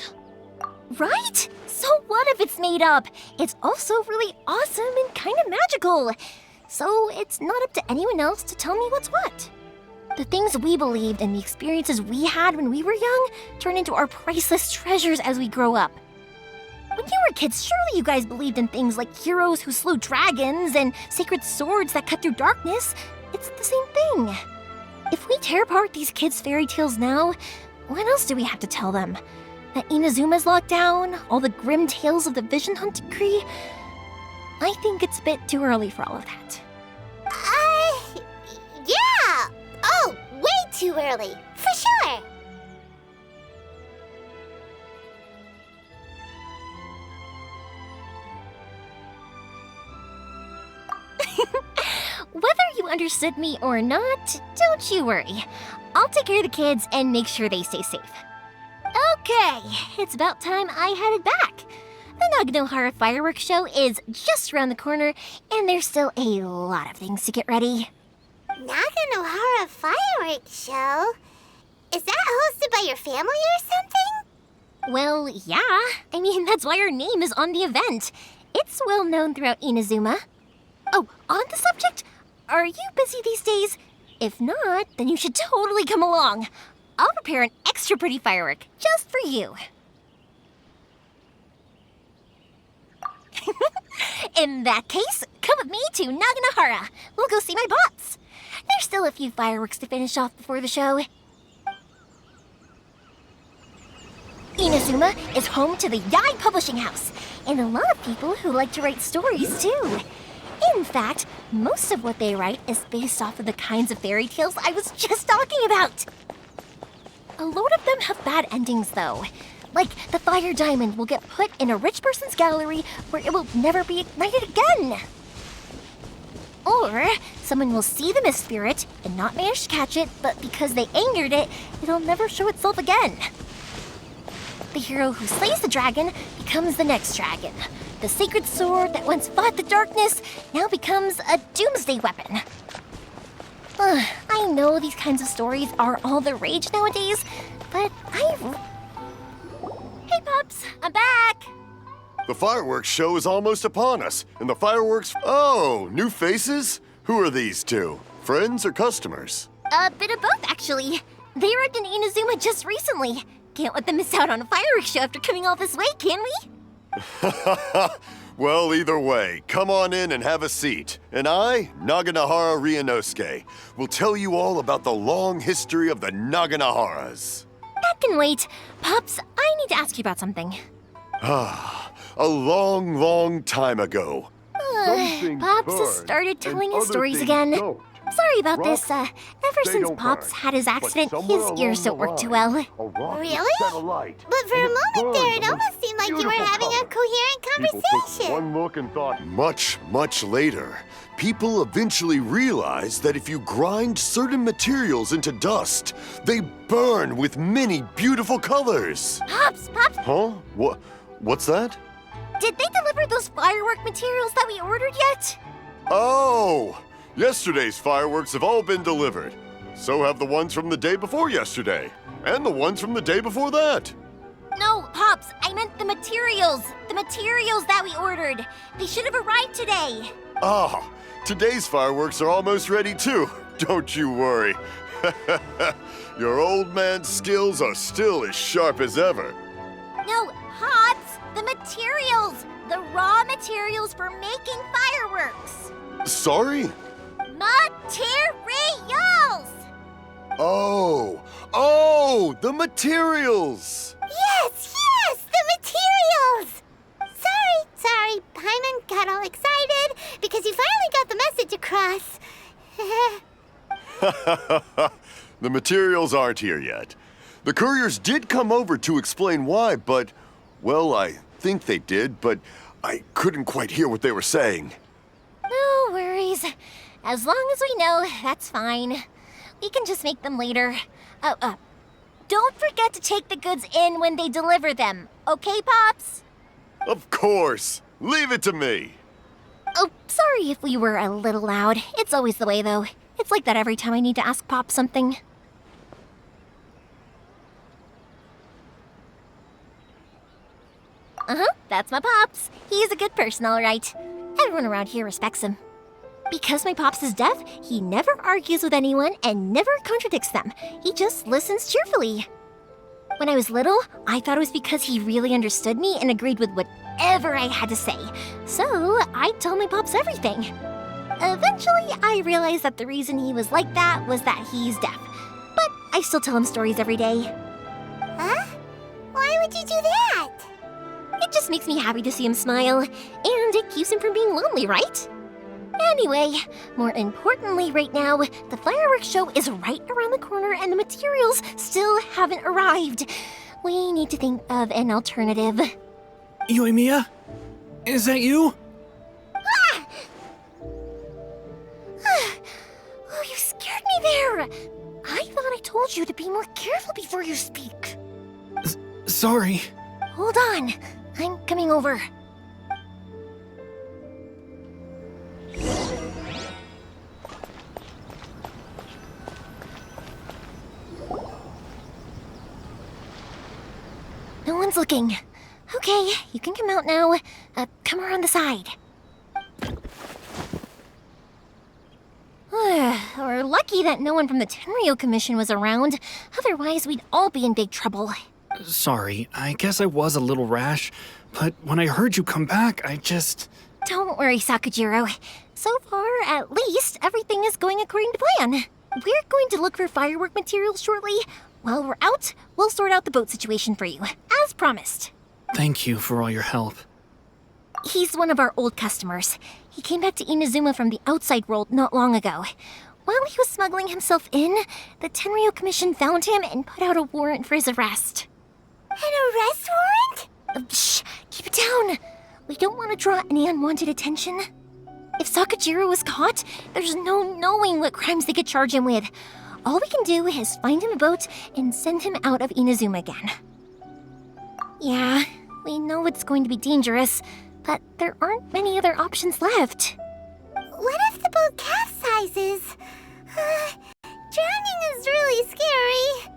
Right? So what if it's made up? It's also really awesome and kind of magical. So it's not up to anyone else to tell me what's what. The things we believed and the experiences we had when we were young turn into our priceless treasures as we grow up. When you were kids, surely you guys believed in things like heroes who slew dragons and sacred swords that cut through darkness. It's the same thing. If we tear apart these kids' fairy tales now, what else do we have to tell them? That Inazuma's locked down? All the grim tales of the Vision Hunt decree? I think it's a bit too early for all of that. Yeah! Oh, way too early, for sure! Whether you understood me or not, don't you worry. I'll take care of the kids and make sure they stay safe. Okay, it's about time I headed back. The Naganohara fireworks show is just around the corner, and there's still a lot of things to get ready. Naganohara fireworks show? Is that hosted by your family or something? Well, yeah. I mean, that's why our name is on the event. It's well known throughout Inazuma. Oh, on the subject, are you busy these days? If not, then you should totally come along. I'll prepare an extra pretty firework just for you. In that case, come with me to Naganohara. We'll go see my pops. There's still a few fireworks to finish off before the show. Inazuma is home to the Yai Publishing House, and a lot of people who like to write stories too. In fact, most of what they write is based off of the kinds of fairy tales I was just talking about. A load of them have bad endings, though. Like, the fire diamond will get put in a rich person's gallery where it will never be ignited again. Or, someone will see the mist spirit and not manage to catch it, but because they angered it, it'll never show itself again. The hero who slays the dragon becomes the next dragon. The sacred sword that once fought the darkness now becomes a doomsday weapon. I know these kinds of stories are all the rage nowadays, but Hey, Pops, I'm back! The fireworks show is almost upon us, and the fireworks... Oh, new faces? Who are these two? Friends or customers? A bit of both, actually. They arrived in Inazuma just recently. Can't let them miss out on a fireworks show after coming all this way, can we? Well, either way, come on in and have a seat. And I, Naganohara Ryunosuke, will tell you all about the long history of the Naganoharas. That can wait. Pops, I need to ask you about something. A long, long time ago. Pops has started telling his stories again. Sorry about this. Ever since Pops had his accident, his ears don't work too well. Really? But for a moment there, it almost seemed like you were having a coherent conversation. One look and thought. Much later, people eventually realized that if you grind certain materials into dust, they burn with many beautiful colors. Pops! Huh? What's that? Did they deliver those firework materials that we ordered yet? Oh! Yesterday's fireworks have all been delivered. So have the ones from the day before yesterday. And the ones from the day before that. No, Pops, I meant the materials. The materials that we ordered. They should have arrived today. Ah, today's fireworks are almost ready too. Don't you worry. Your old man's skills are still as sharp as ever. No, Pops, the materials. The raw materials for making fireworks. Sorry? Materials! Oh, the materials! Yes, the materials! Sorry, Paimon got all excited because you finally got the message across. The materials aren't here yet. The couriers did come over to explain why, but, well, I think they did, but I couldn't quite hear what they were saying. No worries. As long as we know, that's fine. We can just make them later. Don't forget to take the goods in when they deliver them. Okay, Pops? Of course. Leave it to me. Oh, sorry if we were a little loud. It's always the way, though. It's like that every time I need to ask Pop something. That's my Pops. He's a good person, all right. Everyone around here respects him. Because my Pops is deaf, he never argues with anyone and never contradicts them. He just listens cheerfully. When I was little, I thought it was because he really understood me and agreed with whatever I had to say, so I told my pops everything. Eventually, I realized that the reason he was like that was that he's deaf, but I still tell him stories every day. Huh? Why would you do that? It just makes me happy to see him smile, and it keeps him from being lonely, right? Anyway, more importantly right now, the fireworks show is right around the corner and the materials still haven't arrived. We need to think of an alternative. Yoimiya? Is that you? Ah! Oh, you scared me there! I thought I told you to be more careful before you speak. Sorry. Hold on, I'm coming over. No one's looking. Okay, you can come out now. Come around the side. We're lucky that no one from the Tenryo Commission was around. Otherwise, we'd all be in big trouble. Sorry, I guess I was a little rash, but when I heard you come back, I just... Don't worry, Sakujiro. So far, at least, everything is going according to plan. We're going to look for firework materials shortly. While we're out, we'll sort out the boat situation for you, as promised. Thank you for all your help. He's one of our old customers. He came back to Inazuma from the outside world not long ago. While he was smuggling himself in, the Tenryo Commission found him and put out a warrant for his arrest. An arrest warrant? Shh! Keep it down! We don't want to draw any unwanted attention. If Sakujiro was caught, there's no knowing what crimes they could charge him with. All we can do is find him a boat and send him out of Inazuma again. Yeah, we know it's going to be dangerous, but there aren't many other options left. What if the boat capsizes? Drowning is really scary.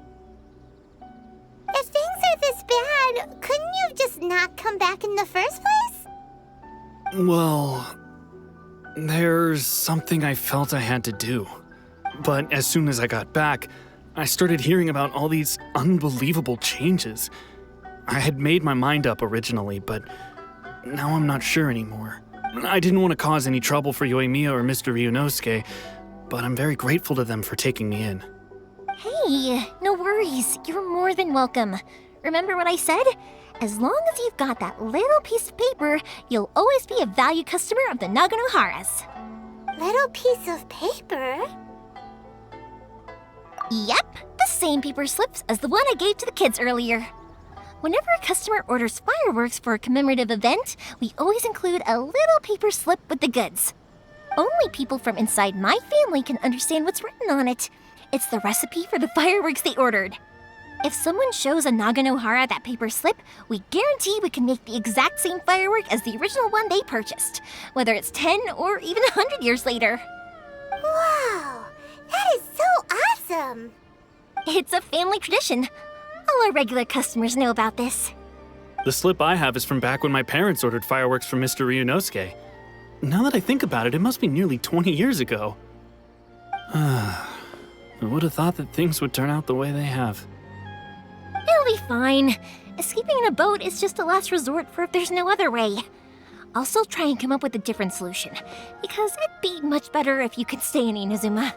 If things are this bad, couldn't you have just not come back in the first place? Well, there's something I felt I had to do. But as soon as I got back, I started hearing about all these unbelievable changes. I had made my mind up originally, but now I'm not sure anymore. I didn't want to cause any trouble for Yoimiya or Mr. Ryunosuke, but I'm very grateful to them for taking me in. Hey, no worries. You're more than welcome. Remember what I said? As long as you've got that little piece of paper, you'll always be a valued customer of the Naganohara's. Little piece of paper? Yep, the same paper slips as the one I gave to the kids earlier. Whenever a customer orders fireworks for a commemorative event, we always include a little paper slip with the goods. Only people from inside my family can understand what's written on it. It's the recipe for the fireworks they ordered. If someone shows a Naganohara that paper slip, we guarantee we can make the exact same firework as the original one they purchased, whether it's 10 or even 100 years later. Wow, that is so awesome! It's a family tradition. All our regular customers know about this. The slip I have is from back when my parents ordered fireworks from Mr. Ryunosuke. Now that I think about it, it must be nearly 20 years ago. I would have thought that things would turn out the way they have. It'll be fine. Escaping in a boat is just a last resort for if there's no other way. I'll still try and come up with a different solution, because it'd be much better if you could stay in Inazuma.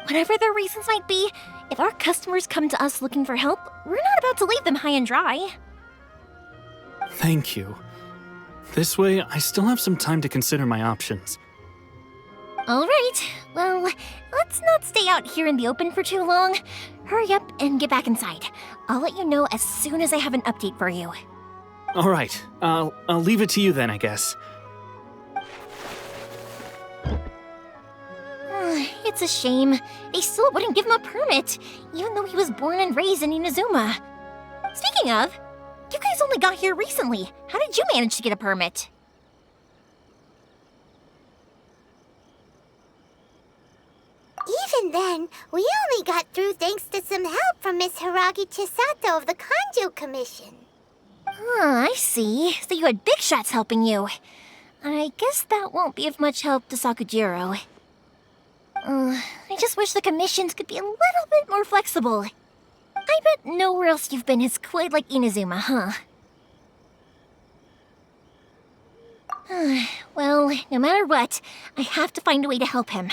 Whatever their reasons might be, if our customers come to us looking for help, we're not about to leave them high and dry. Thank you. This way, I still have some time to consider my options. All right, well, let's not stay out here in the open for too long. Hurry up and get back inside. I'll let you know as soon as I have an update for you. All right, I'll leave it to you then, I guess. It's a shame. They still wouldn't give him a permit, even though he was born and raised in Inazuma. Speaking of, you guys only got here recently. How did you manage to get a permit? Even then, we only got through thanks to some help from Miss Hiragi Chisato of the Kanjo Commission. I see. So you had big shots helping you. I guess that won't be of much help to Sakujiro. I just wish the commissions could be a little bit more flexible. I bet nowhere else you've been is quite like Inazuma, huh? Well, no matter what, I have to find a way to help him.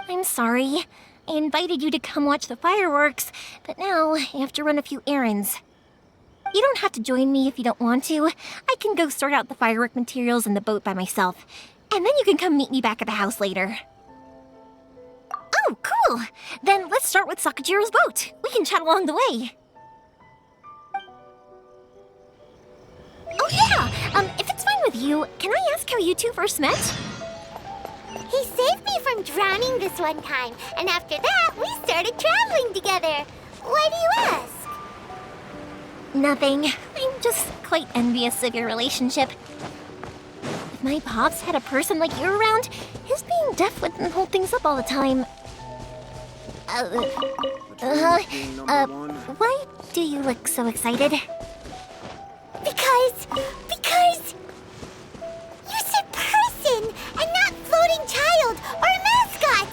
I'm sorry. I invited you to come watch the fireworks, but now I have to run a few errands. You don't have to join me if you don't want to. I can go sort out the firework materials in the boat by myself, and then you can come meet me back at the house later. Oh, cool! Then let's start with Sakajiro's boat. We can chat along the way. Oh yeah! If it's fine with you, can I ask how you two first met? He saved me from drowning this one time, and after that, we started traveling together. Why do you ask? Nothing. I'm just quite envious of your relationship. If my pops had a person like you around, his being deaf wouldn't hold things up all the time. Why do you look so excited? Because you said person and not floating child or mascot.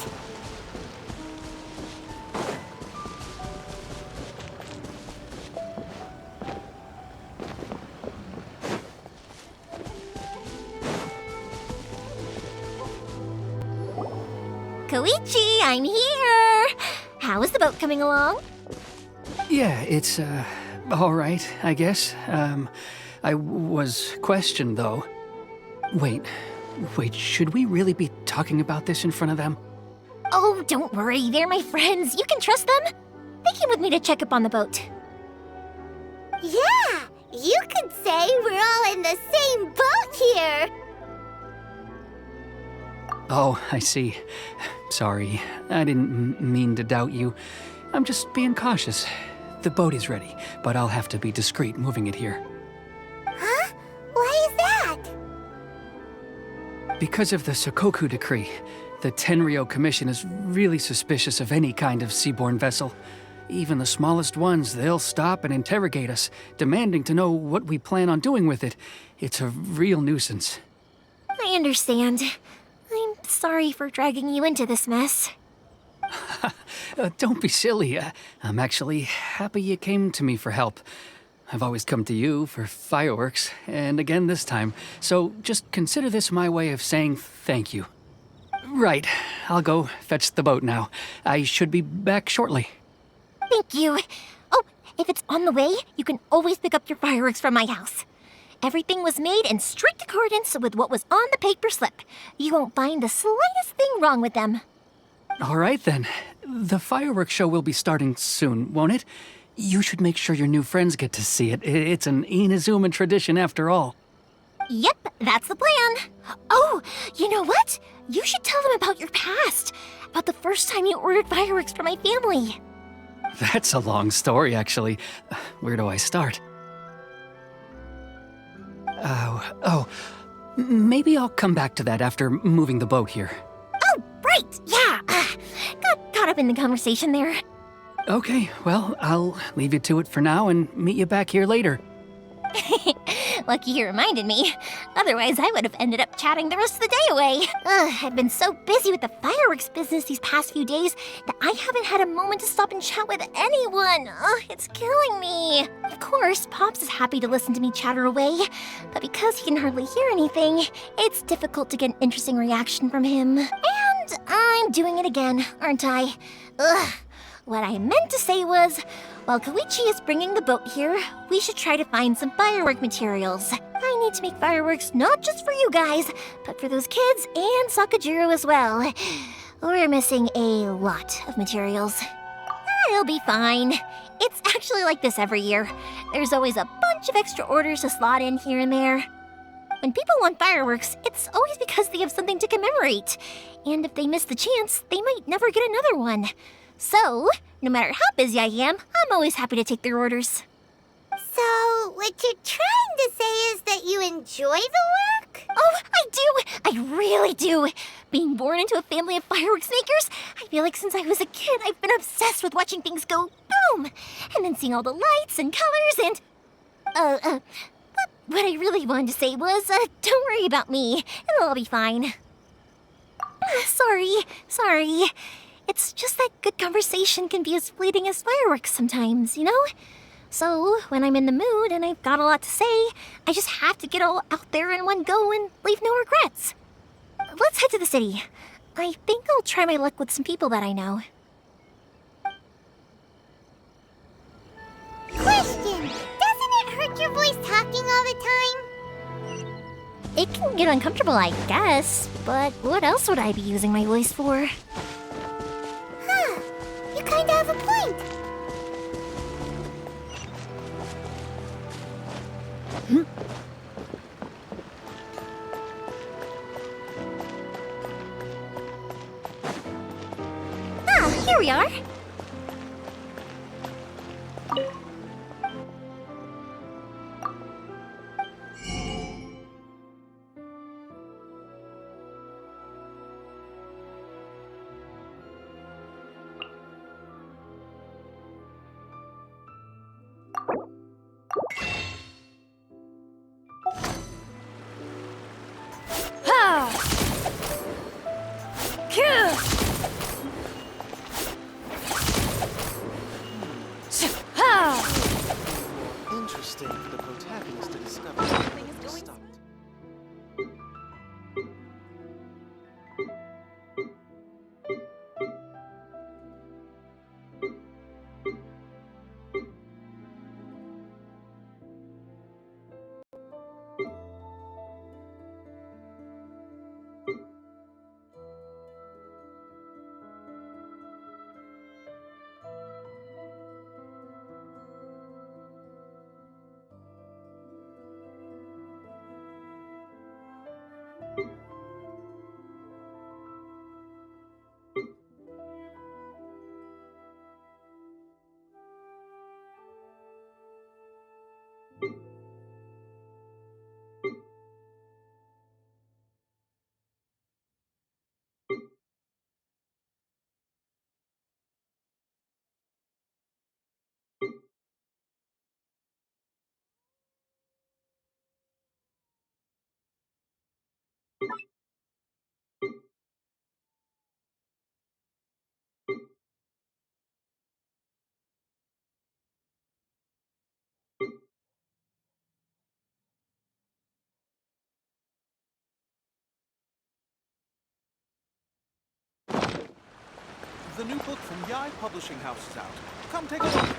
Koichi, I'm here! How is the boat coming along? Yeah, it's, all right, I guess. I was questioned, though. Wait, should we really be talking about this in front of them? Oh, don't worry, they're my friends. You can trust them. They came with me to check up on the boat. Yeah, you could say we're all in the same boat here. Oh, I see. Sorry, I didn't mean to doubt you. I'm just being cautious. The boat is ready, but I'll have to be discreet moving it here. Huh? Why is that? Because of the Sokoku Decree, the Tenryou Commission is really suspicious of any kind of seaborne vessel. Even the smallest ones, they'll stop and interrogate us, demanding to know what we plan on doing with it. It's a real nuisance. I understand. I'm sorry for dragging you into this mess. Don't be silly. I'm actually happy you came to me for help. I've always come to you for fireworks, and again this time. So just consider this my way of saying thank you. Right, I'll go fetch the boat now. I should be back shortly. Thank you. Oh, if it's on the way, you can always pick up your fireworks from my house. Everything was made in strict accordance with what was on the paper slip. You won't find the slightest thing wrong with them. All right then. The fireworks show will be starting soon, won't it? You should make sure your new friends get to see it. It's an Inazuma tradition after all. Yep, that's the plan. Oh, you know what? You should tell them about your past. About the first time you ordered fireworks for my family. That's a long story, actually. Where do I start? Maybe I'll come back to that after moving the boat here. Oh, right, yeah. Got caught up in the conversation there. Okay, well, I'll leave you to it for now and meet you back here later. Lucky you reminded me. Otherwise, I would have ended up chatting the rest of the day away. I've been so busy with the fireworks business these past few days that I haven't had a moment to stop and chat with anyone. It's killing me. Of course, Pops is happy to listen to me chatter away, but because he can hardly hear anything, it's difficult to get an interesting reaction from him. And I'm doing it again, aren't I? What I meant to say was, while Koichi is bringing the boat here, we should try to find some firework materials. I need to make fireworks not just for you guys, but for those kids and Sakajiro as well. We're missing a lot of materials. It'll be fine. It's actually like this every year. There's always a bunch of extra orders to slot in here and there. When people want fireworks, it's always because they have something to commemorate. And if they miss the chance, they might never get another one. So, no matter how busy I am, I'm always happy to take their orders. So, what you're trying to say is that you enjoy the work? Oh, I do! I really do! Being born into a family of fireworks makers, I feel like since I was a kid, I've been obsessed with watching things go boom! And then seeing all the lights and colors and... What I really wanted to say was, don't worry about me. It'll all be fine. Sorry. It's just that good conversation can be as fleeting as fireworks sometimes, you know? So, when I'm in the mood and I've got a lot to say, I just have to get all out there in one go and leave no regrets. Let's head to the city. I think I'll try my luck with some people that I know. Question! Doesn't it hurt your voice talking all the time? It can get uncomfortable, I guess, but what else would I be using my voice for? Huh. You kinda have a point. Ah, here we are. Interesting for the protagonist to discover something is going on. The new book from Yai Publishing House is out. Come take a look.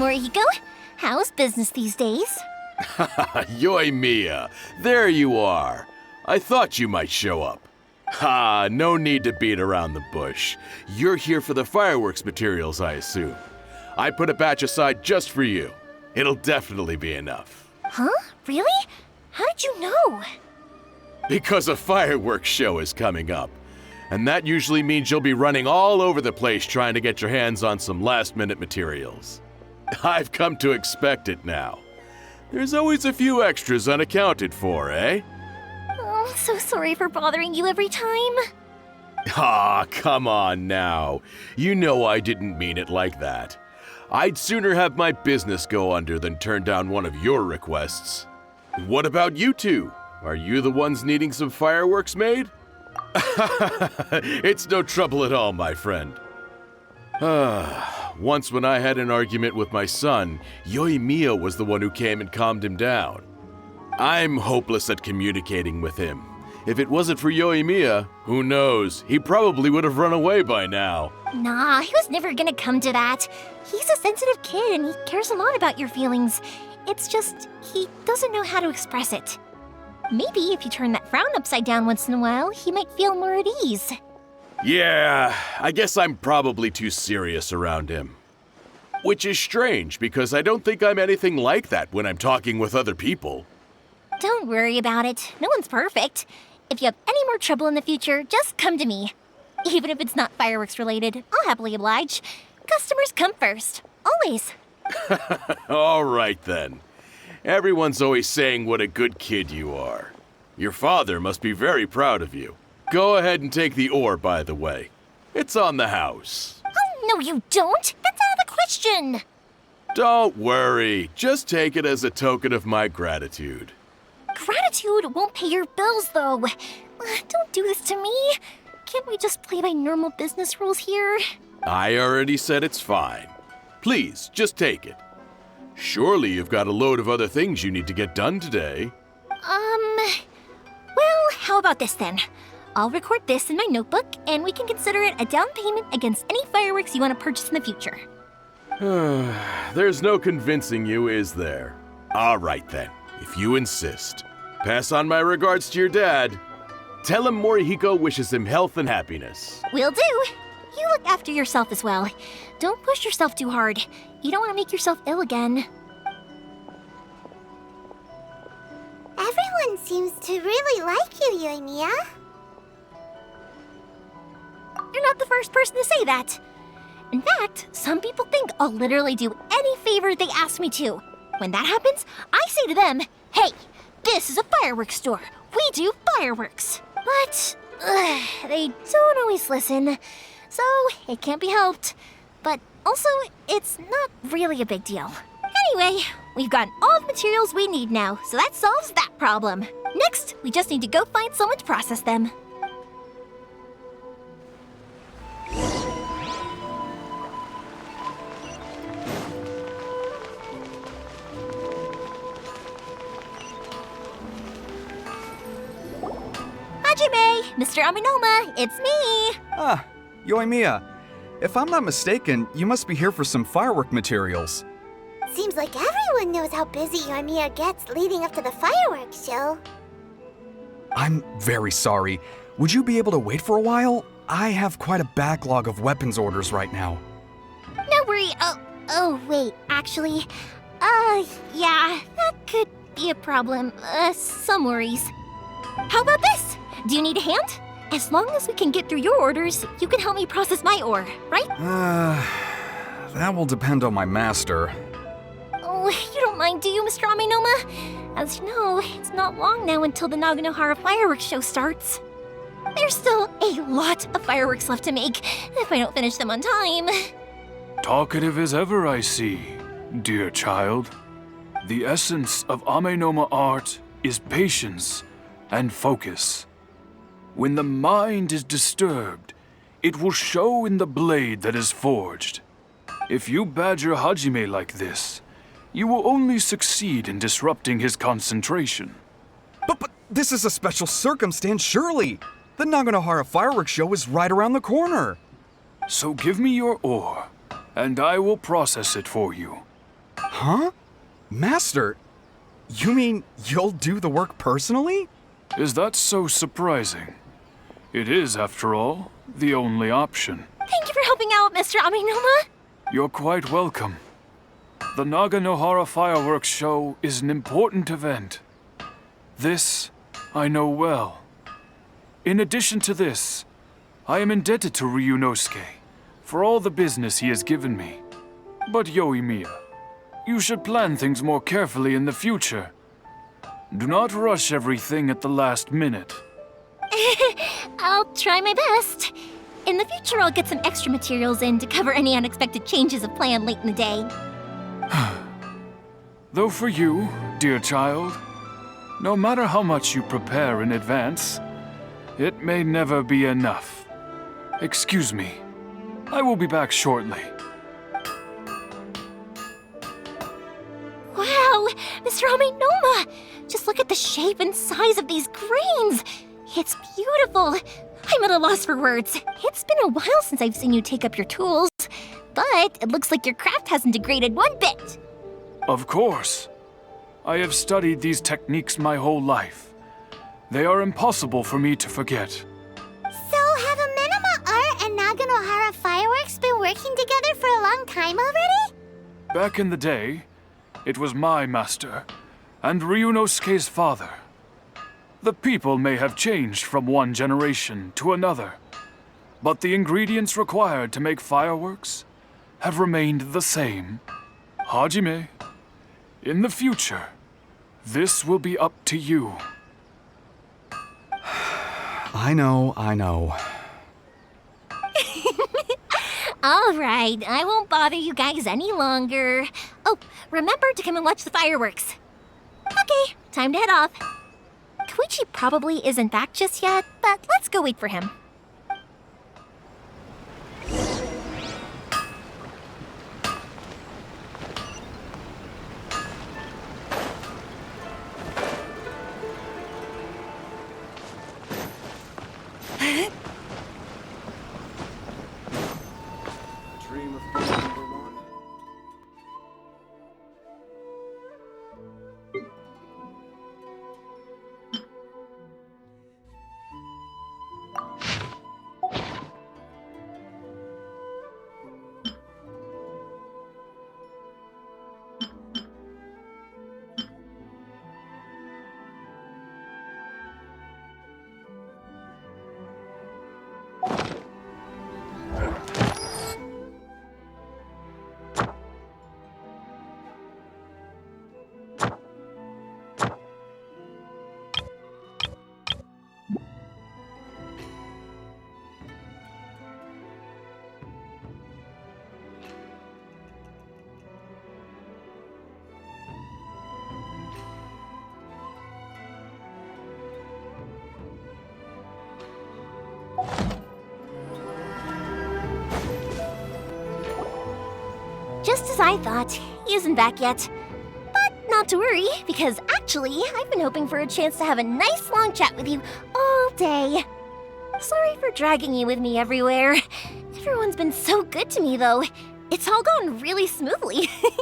Morihiko. How's business these days? Yoimiya, there you are. I thought you might show up. Ha, no need to beat around the bush. You're here for the fireworks materials, I assume. I put a batch aside just for you. It'll definitely be enough. Huh? Really? How did you know? Because a fireworks show is coming up. And that usually means you'll be running all over the place trying to get your hands on some last-minute materials. I've come to expect it now. There's always a few extras unaccounted for, eh? Oh, I'm so sorry for bothering you every time. Ah, come on now. You know I didn't mean it like that. I'd sooner have my business go under than turn down one of your requests. What about you two? Are you the ones needing some fireworks made? It's no trouble at all, my friend. Once when I had an argument with my son, Yoimiya was the one who came and calmed him down. I'm hopeless at communicating with him. If it wasn't for Yoimiya, who knows, he probably would have run away by now. Nah, he was never gonna come to that. He's a sensitive kid and he cares a lot about your feelings. It's just, he doesn't know how to express it. Maybe if you turn that frown upside down once in a while, he might feel more at ease. Yeah, I guess I'm probably too serious around him. Which is strange, because I don't think I'm anything like that when I'm talking with other people. Don't worry about it. No one's perfect. If you have any more trouble in the future, just come to me. Even if it's not fireworks related, I'll happily oblige. Customers come first. Always. All right then. Everyone's always saying what a good kid you are. Your father must be very proud of you. Go ahead and take the ore, by the way. It's on the house. Oh, no you don't. That's out of the question. Don't worry. Just take it as a token of my gratitude. Gratitude won't pay your bills, though. Don't do this to me. Can't we just play by normal business rules here? I already said it's fine. Please, just take it. Surely you've got a load of other things you need to get done today. Well, how about this then? I'll record this in my notebook, and we can consider it a down payment against any fireworks you want to purchase in the future. There's no convincing you, is there? All right then, if you insist. Pass on my regards to your dad. Tell him Morihiko wishes him health and happiness. Will do. You look after yourself as well. Don't push yourself too hard. You don't want to make yourself ill again. Everyone seems to really like you, Yoimiya. You're not the first person to say that. In fact, some people think I'll literally do any favor they ask me to. When that happens, I say to them, hey, this is a fireworks store. We do fireworks. But they don't always listen, so it can't be helped. But also, it's not really a big deal. Anyway, we've gotten all the materials we need now, so that solves that problem. Next, we just need to go find someone to process them. Hajime! Mr. Aminoma, it's me! Ah, Yoimiya. If I'm not mistaken, you must be here for some firework materials. Seems like everyone knows how busy Yoimiya gets leading up to the fireworks show. I'm very sorry. Would you be able to wait for a while? I have quite a backlog of weapons orders right now. No worry. Oh, wait, actually. Yeah, that could be a problem. Some worries. How about this? Do you need a hand? As long as we can get through your orders, you can help me process my ore, right? That will depend on my master. Oh, you don't mind, do you, Mr. Aminoma? As you know, it's not long now until the Naganohara fireworks show starts. There's still a lot of fireworks left to make if I don't finish them on time. Talkative as ever, I see, dear child. The essence of Amenoma art is patience and focus. When the mind is disturbed, it will show in the blade that is forged. If you badger Hajime like this, you will only succeed in disrupting his concentration. But this is a special circumstance, surely. The Naganohara fireworks show is right around the corner. So give me your ore, and I will process it for you. Huh? Master, you mean you'll do the work personally? Is that so surprising? It is, after all, the only option. Thank you for helping out, Mr. Aminoma. You're quite welcome. The Naganohara Fireworks Show is an important event. This, I know well. In addition to this, I am indebted to Ryunosuke for all the business he has given me. But Yoimiya, you should plan things more carefully in the future. Do not rush everything at the last minute. I'll try my best. In the future, I'll get some extra materials in to cover any unexpected changes of plan late in the day. Though for you, dear child, no matter how much you prepare in advance, it may never be enough. Excuse me. I will be back shortly. Wow, Mr. Aminoma! Just look at the shape and size of these grains! It's beautiful! I'm at a loss for words. It's been a while since I've seen you take up your tools, but it looks like your craft hasn't degraded one bit. Of course. I have studied these techniques my whole life. They are impossible for me to forget. So, have Amenoma Art and Naganohara Fireworks been working together for a long time already? Back in the day, it was my master, and Ryunosuke's father. The people may have changed from one generation to another, but the ingredients required to make fireworks have remained the same. Hajime, in the future, this will be up to you. I know. All right, I won't bother you guys any longer. Oh, remember to come and watch the fireworks. Okay, time to head off. Koichi probably isn't back just yet, but let's go wait for him. Dream of being number one. Just as I thought, he isn't back yet. But not to worry, because actually, I've been hoping for a chance to have a nice long chat with you all day. Sorry for dragging you with me everywhere. Everyone's been so good to me, though. It's all gone really smoothly. Feels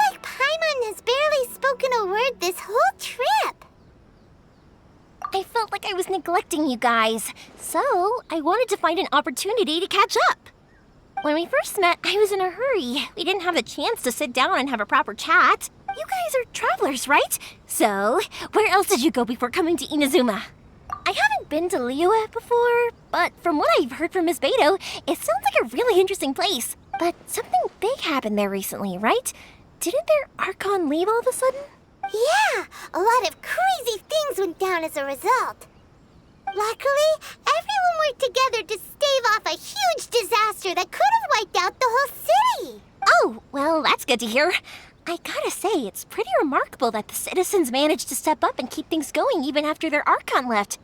like Paimon has barely spoken a word this whole trip. I felt like I was neglecting you guys, so I wanted to find an opportunity to catch up. When we first met, I was in a hurry. We didn't have a chance to sit down and have a proper chat. You guys are travelers, right? So, where else did you go before coming to Inazuma? I haven't been to Liyue before, but from what I've heard from Miss Beto, it sounds like a really interesting place. But something big happened there recently, right? Didn't their Archon leave all of a sudden? Yeah, a lot of crazy things went down as a result. Luckily, everyone worked together to stave off a huge disaster that could have wiped out the whole city. Oh, well, that's good to hear. I gotta say, it's pretty remarkable that the citizens managed to step up and keep things going even after their Archon left.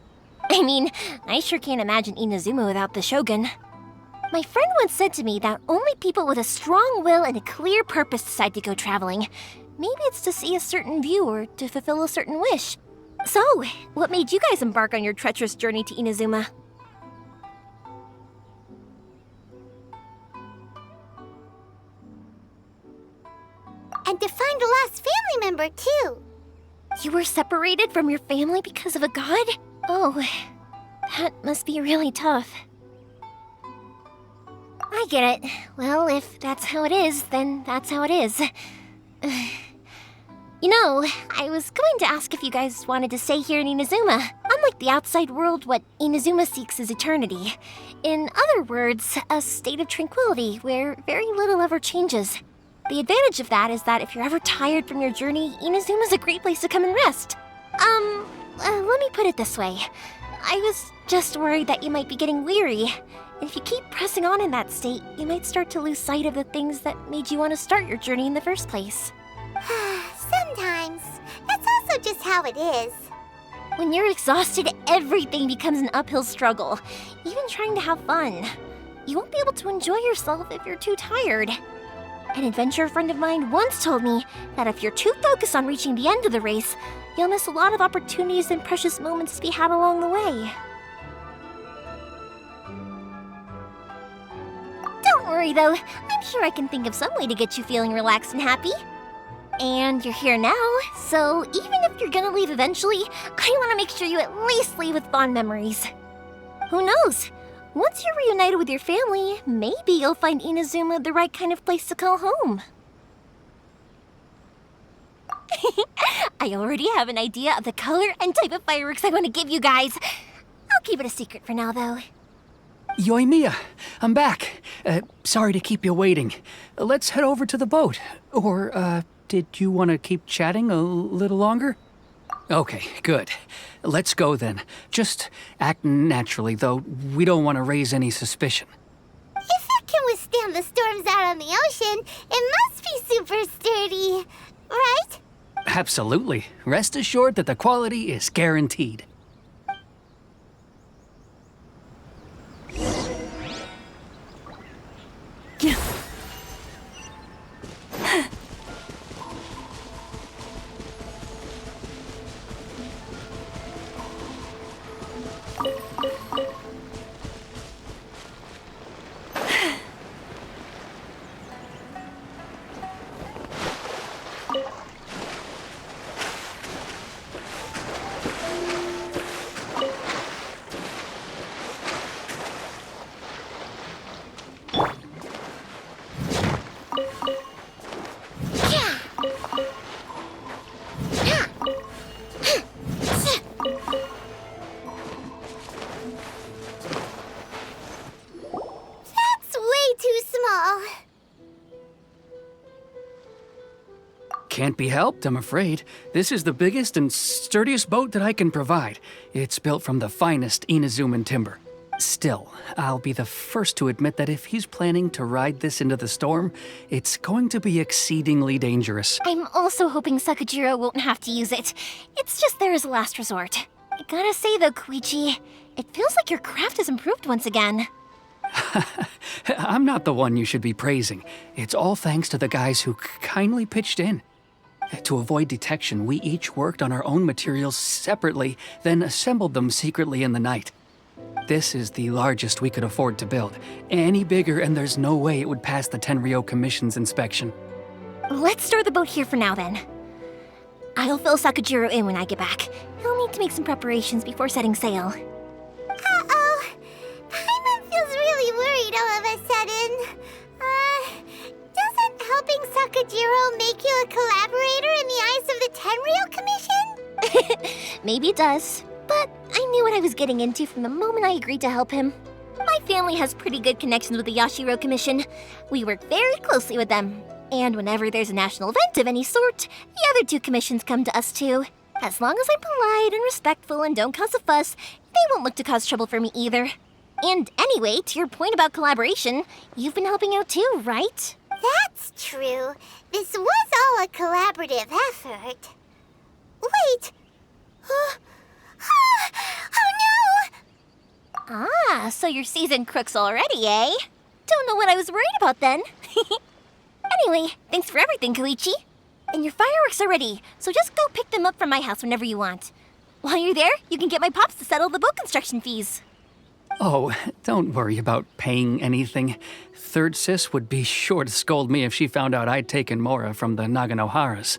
I mean, I sure can't imagine Inazuma without the Shogun. My friend once said to me that only people with a strong will and a clear purpose decide to go traveling. Maybe it's to see a certain view or to fulfill a certain wish. So, what made you guys embark on your treacherous journey to Inazuma? member, too. You were separated from your family because of a god? Oh, that must be really tough. I get it. Well, if that's how it is, then that's how it is. You know, I was going to ask if you guys wanted to stay here in Inazuma. Unlike the outside world, what Inazuma seeks is eternity. In other words, a state of tranquility where very little ever changes. The advantage of that is that if you're ever tired from your journey, Inazuma's a great place to come and rest. Let me put it this way. I was just worried that you might be getting weary. And if you keep pressing on in that state, you might start to lose sight of the things that made you want to start your journey in the first place. Sometimes. That's also just how it is. When you're exhausted, everything becomes an uphill struggle, even trying to have fun. You won't be able to enjoy yourself if you're too tired. An adventurer friend of mine once told me that if you're too focused on reaching the end of the race, you'll miss a lot of opportunities and precious moments to be had along the way. Don't worry though, I'm sure I can think of some way to get you feeling relaxed and happy. And you're here now, so even if you're gonna leave eventually, I want to make sure you at least leave with fond memories. Who knows? Once you're reunited with your family, maybe you'll find Inazuma the right kind of place to call home. I already have an idea of the color and type of fireworks I want to give you guys. I'll keep it a secret for now, though. Yoimiya, I'm back. Sorry to keep you waiting. Let's head over to the boat. Or, did you want to keep chatting a little longer? Okay, good. Let's go then. Just act naturally, though we don't want to raise any suspicion. If it can withstand the storms out on the ocean, it must be super sturdy, right? Absolutely. Rest assured that the quality is guaranteed. Can't be helped, I'm afraid. This is the biggest and sturdiest boat that I can provide. It's built from the finest Inazuman timber. Still, I'll be the first to admit that if he's planning to ride this into the storm, it's going to be exceedingly dangerous. I'm also hoping Sakajiro won't have to use it. It's just there as a last resort. I gotta say though, Koichi, it feels like your craft has improved once again. I'm not the one you should be praising. It's all thanks to the guys who kindly pitched in. To avoid detection, we each worked on our own materials separately, then assembled them secretly in the night. This is the largest we could afford to build. Any bigger and there's no way it would pass the Tenryou Commission's inspection. Let's store the boat here for now then. I'll fill Sakajiro in when I get back. He'll need to make some preparations before setting sail. Uh-oh. Paimon feels really worried all of a sudden. Doesn't helping Sakajiro make you a collaborator in the eyes of the Tenryou Commission? Maybe it does, but I knew what I was getting into from the moment I agreed to help him. My family has pretty good connections with the Yashiro Commission. We work very closely with them. And whenever there's a national event of any sort, the other two commissions come to us too. As long as I'm polite and respectful and don't cause a fuss, they won't look to cause trouble for me either. And anyway, to your point about collaboration, you've been helping out too, right? That's true. This was all a collaborative effort. Wait! Oh no! Ah, so you're seasoned crooks already, eh? Don't know what I was worried about then. Anyway, thanks for everything, Koichi. And your fireworks are ready, so just go pick them up from my house whenever you want. While you're there, you can get my pops to settle the boat construction fees. Oh, don't worry about paying anything. Third Sis would be sure to scold me if she found out I'd taken Mora from the Naganoharas.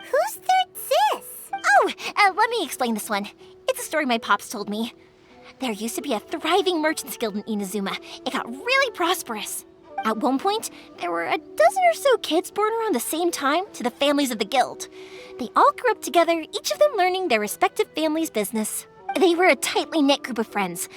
Who's Let me explain this one. It's a story my pops told me. There used to be a thriving merchants guild in Inazuma. It got really prosperous. At one point, there were a dozen or so kids born around the same time to the families of the guild. They all grew up together, each of them learning their respective family's business. They were a tightly knit group of friends.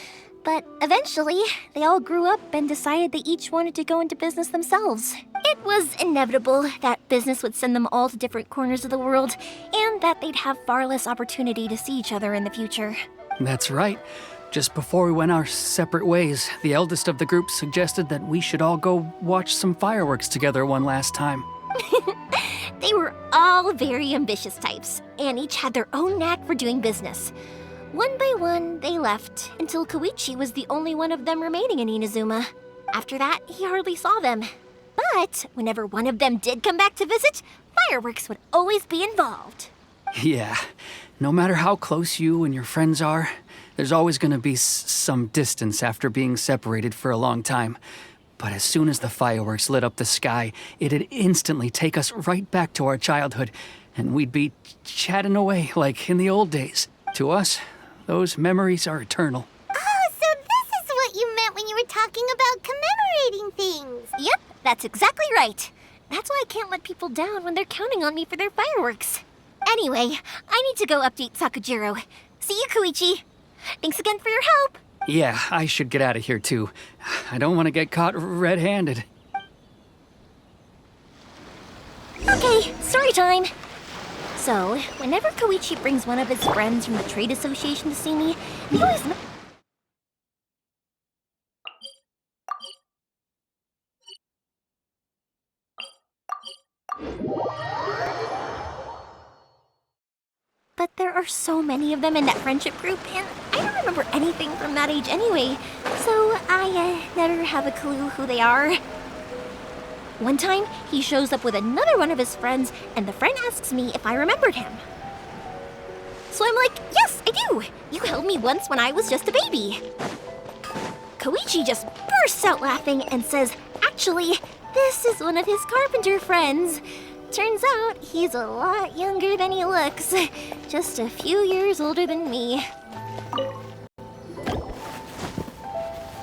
But eventually, they all grew up and decided they each wanted to go into business themselves. It was inevitable that business would send them all to different corners of the world, and that they'd have far less opportunity to see each other in the future. That's right. Just before we went our separate ways, the eldest of the group suggested that we should all go watch some fireworks together one last time. They were all very ambitious types, and each had their own knack for doing business. One by one, they left, until Koichi was the only one of them remaining in Inazuma. After that, he hardly saw them. But whenever one of them did come back to visit, fireworks would always be involved. Yeah, no matter how close you and your friends are, there's always going to be some distance after being separated for a long time. But as soon as the fireworks lit up the sky, it'd instantly take us right back to our childhood, and we'd be chatting away like in the old days. To us, those memories are eternal. Oh, so this is what you meant when you were talking about commemorating things. Yep, that's exactly right. That's why I can't let people down when they're counting on me for their fireworks. Anyway, I need to go update Sakujiro. See you, Koichi. Thanks again for your help. Yeah, I should get out of here too. I don't want to get caught red-handed. Okay, story time. So, whenever Koichi brings one of his friends from the trade association to see me, he always... But there are so many of them in that friendship group, and I don't remember anything from that age anyway, so I never have a clue who they are. One time, he shows up with another one of his friends, and the friend asks me if I remembered him. So I'm like, yes, I do! You held me once when I was just a baby. Koichi just bursts out laughing and says, actually, this is one of his carpenter friends. Turns out he's a lot younger than he looks. Just a few years older than me.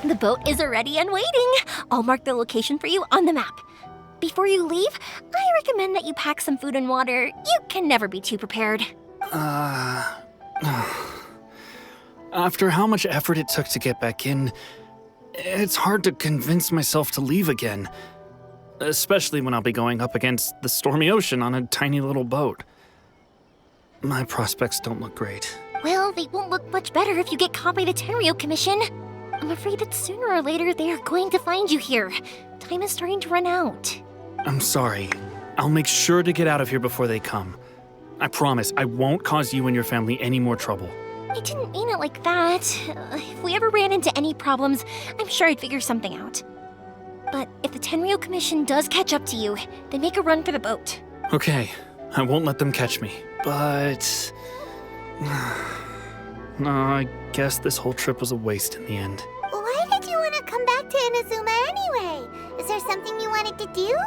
The boat is ready and waiting. I'll mark the location for you on the map. Before you leave, I recommend that you pack some food and water. You can never be too prepared. After how much effort it took to get back in, it's hard to convince myself to leave again. Especially when I'll be going up against the stormy ocean on a tiny little boat. My prospects don't look great. Well, they won't look much better if you get caught by the Tenryou Commission. I'm afraid that sooner or later they are going to find you here. Time is starting to run out. I'm sorry. I'll make sure to get out of here before they come. I promise I won't cause you and your family any more trouble. I didn't mean it like that. If we ever ran into any problems, I'm sure I'd figure something out. But if the Tenryou Commission does catch up to you, then make a run for the boat. Okay, I won't let them catch me. But... no, I guess this whole trip was a waste in the end. Why did you want to come back to Inazuma anyway? Is there something you wanted to do?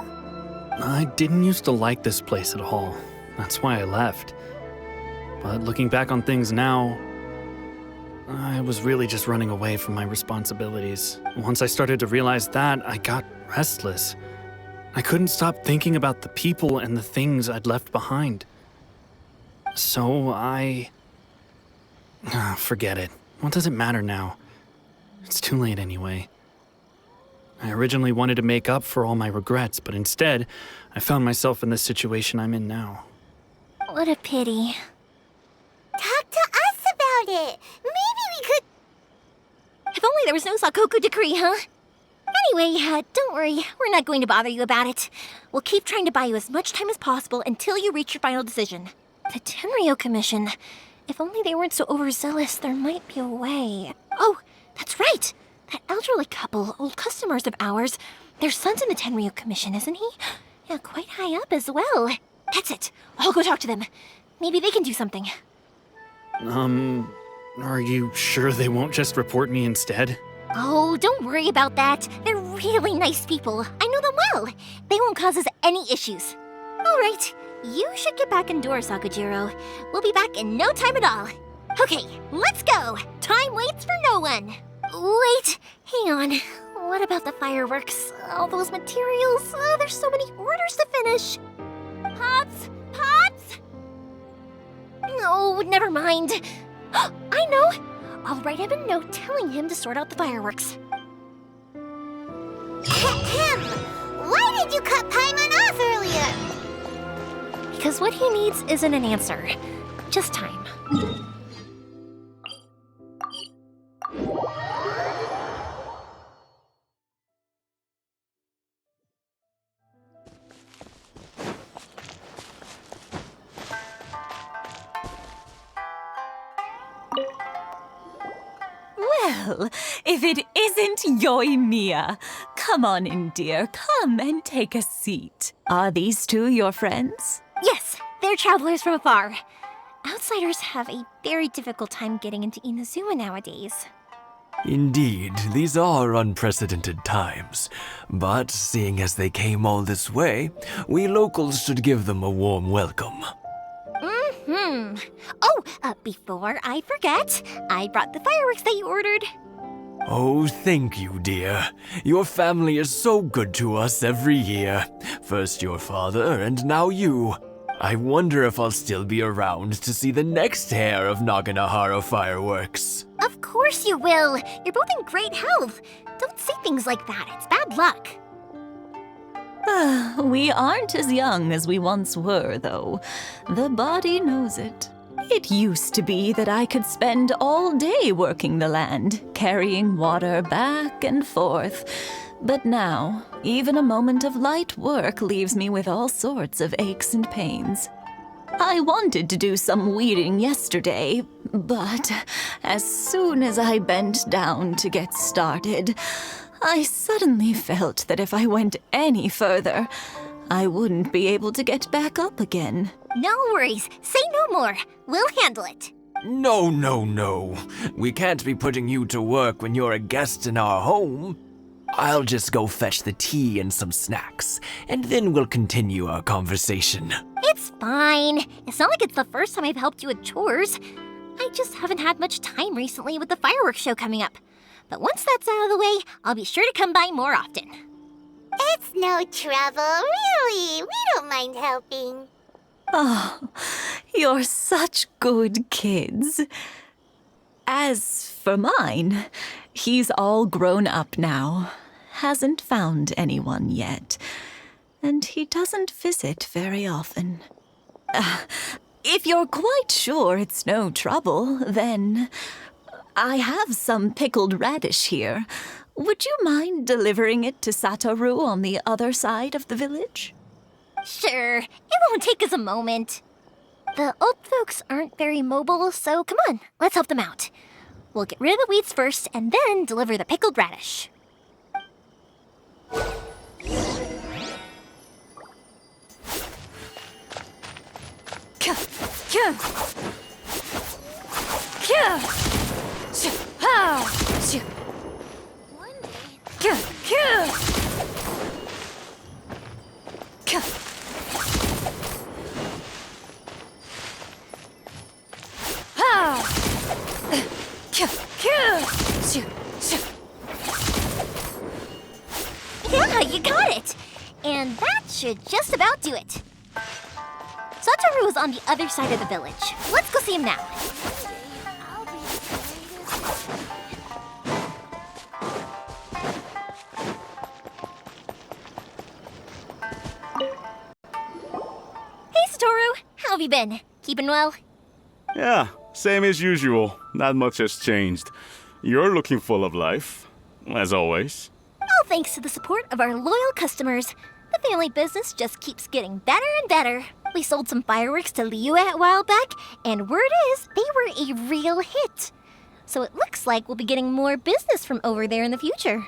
I didn't used to like this place at all. That's why I left. But looking back on things now, I was really just running away from my responsibilities. Once I started to realize that, I got restless. I couldn't stop thinking about the people and the things I'd left behind. So forget it. What does it matter now? It's too late anyway. I originally wanted to make up for all my regrets, but instead, I found myself in the situation I'm in now. What a pity. Talk to us about it. Maybe we could... If only there was no Sakoku decree, huh? Anyway, don't worry. We're not going to bother you about it. We'll keep trying to buy you as much time as possible until you reach your final decision. The Tenryou Commission. If only they weren't so overzealous, there might be a way. Oh, that's right! That elderly couple, old customers of ours, their son's in the Tenryou Commission, isn't he? Yeah, quite high up as well. That's it. I'll go talk to them. Maybe they can do something. Are you sure they won't just report me instead? Oh, don't worry about that. They're really nice people. I know them well. They won't cause us any issues. All right, You should get back indoors, Sakujiro. We'll be back in no time at all. Okay, let's go! Time waits for no one! Wait, hang on. What about the fireworks? All those materials? There's so many orders to finish. Pops? Pops? No, never mind. I know! I'll write him a note telling him to sort out the fireworks. Why did you cut Paimon off earlier? Because what he needs isn't an answer, just time. Well, if it isn't Yoimiya. Come on in, dear. Come and take a seat. Are these two your friends? Yes, they're travelers from afar. Outsiders have a very difficult time getting into Inazuma nowadays. Indeed, these are unprecedented times. But seeing as they came all this way, we locals should give them a warm welcome. Oh, before I forget, I brought the fireworks that you ordered. Oh, thank you, dear. Your family is so good to us every year. First your father, and now you. I wonder if I'll still be around to see the next hair of Naganahara fireworks. Of course you will. You're both in great health. Don't say things like that. It's bad luck. We aren't as young as we once were, though. The body knows it. It used to be that I could spend all day working the land, carrying water back and forth. But now, even a moment of light work leaves me with all sorts of aches and pains. I wanted to do some weeding yesterday, but as soon as I bent down to get started, I suddenly felt that if I went any further, I wouldn't be able to get back up again. No worries. Say no more. We'll handle it. No, no, no. We can't be putting you to work when you're a guest in our home. I'll just go fetch the tea and some snacks, and then we'll continue our conversation. It's fine. It's not like it's the first time I've helped you with chores. I just haven't had much time recently with the fireworks show coming up. But once that's out of the way, I'll be sure to come by more often. It's no trouble, really. We don't mind helping. Oh, you're such good kids. As for mine, he's all grown up now. Hasn't found anyone yet. And he doesn't visit very often. If you're quite sure it's no trouble, then I have some pickled radish here. Would you mind delivering it to Satoru on the other side of the village? Sure, it won't take us a moment. The old folks aren't very mobile, so come on, let's help them out. We'll get rid of the weeds first and then deliver the pickled radish. Yeah, you got it! And that should just about do it. Satoru is on the other side of the village. Let's go see him now. Hey, Satoru! How have you been? Keeping well? Yeah, same as usual. Not much has changed. You're looking full of life, as always. All thanks to the support of our loyal customers. The family business just keeps getting better and better. We sold some fireworks to Liyue a while back, and word is they were a real hit. So it looks like we'll be getting more business from over there in the future.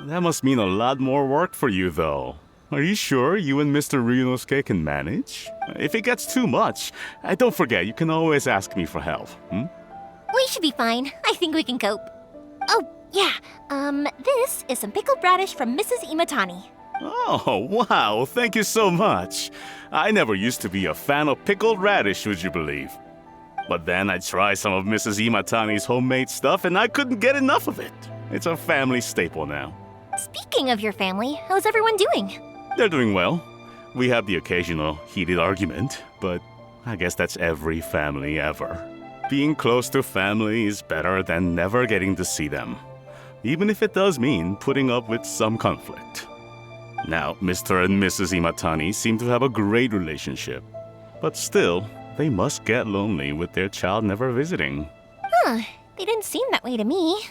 That must mean a lot more work for you, though. Are you sure you and Mr. Ryunosuke can manage? If it gets too much, don't forget, you can always ask me for help, We should be fine. I think we can cope. Oh, yeah. This is some pickled radish from Mrs. Imatani. Oh, wow, thank you so much. I never used to be a fan of pickled radish, would you believe? But then I tried some of Mrs. Imatani's homemade stuff and I couldn't get enough of it. It's a family staple now. Speaking of your family, how's everyone doing? They're doing well. We have the occasional heated argument, but I guess that's every family ever. Being close to family is better than never getting to see them, even if it does mean putting up with some conflict. Now, Mr. and Mrs. Imatani seem to have a great relationship, but still, they must get lonely with their child never visiting. Huh, they didn't seem that way to me.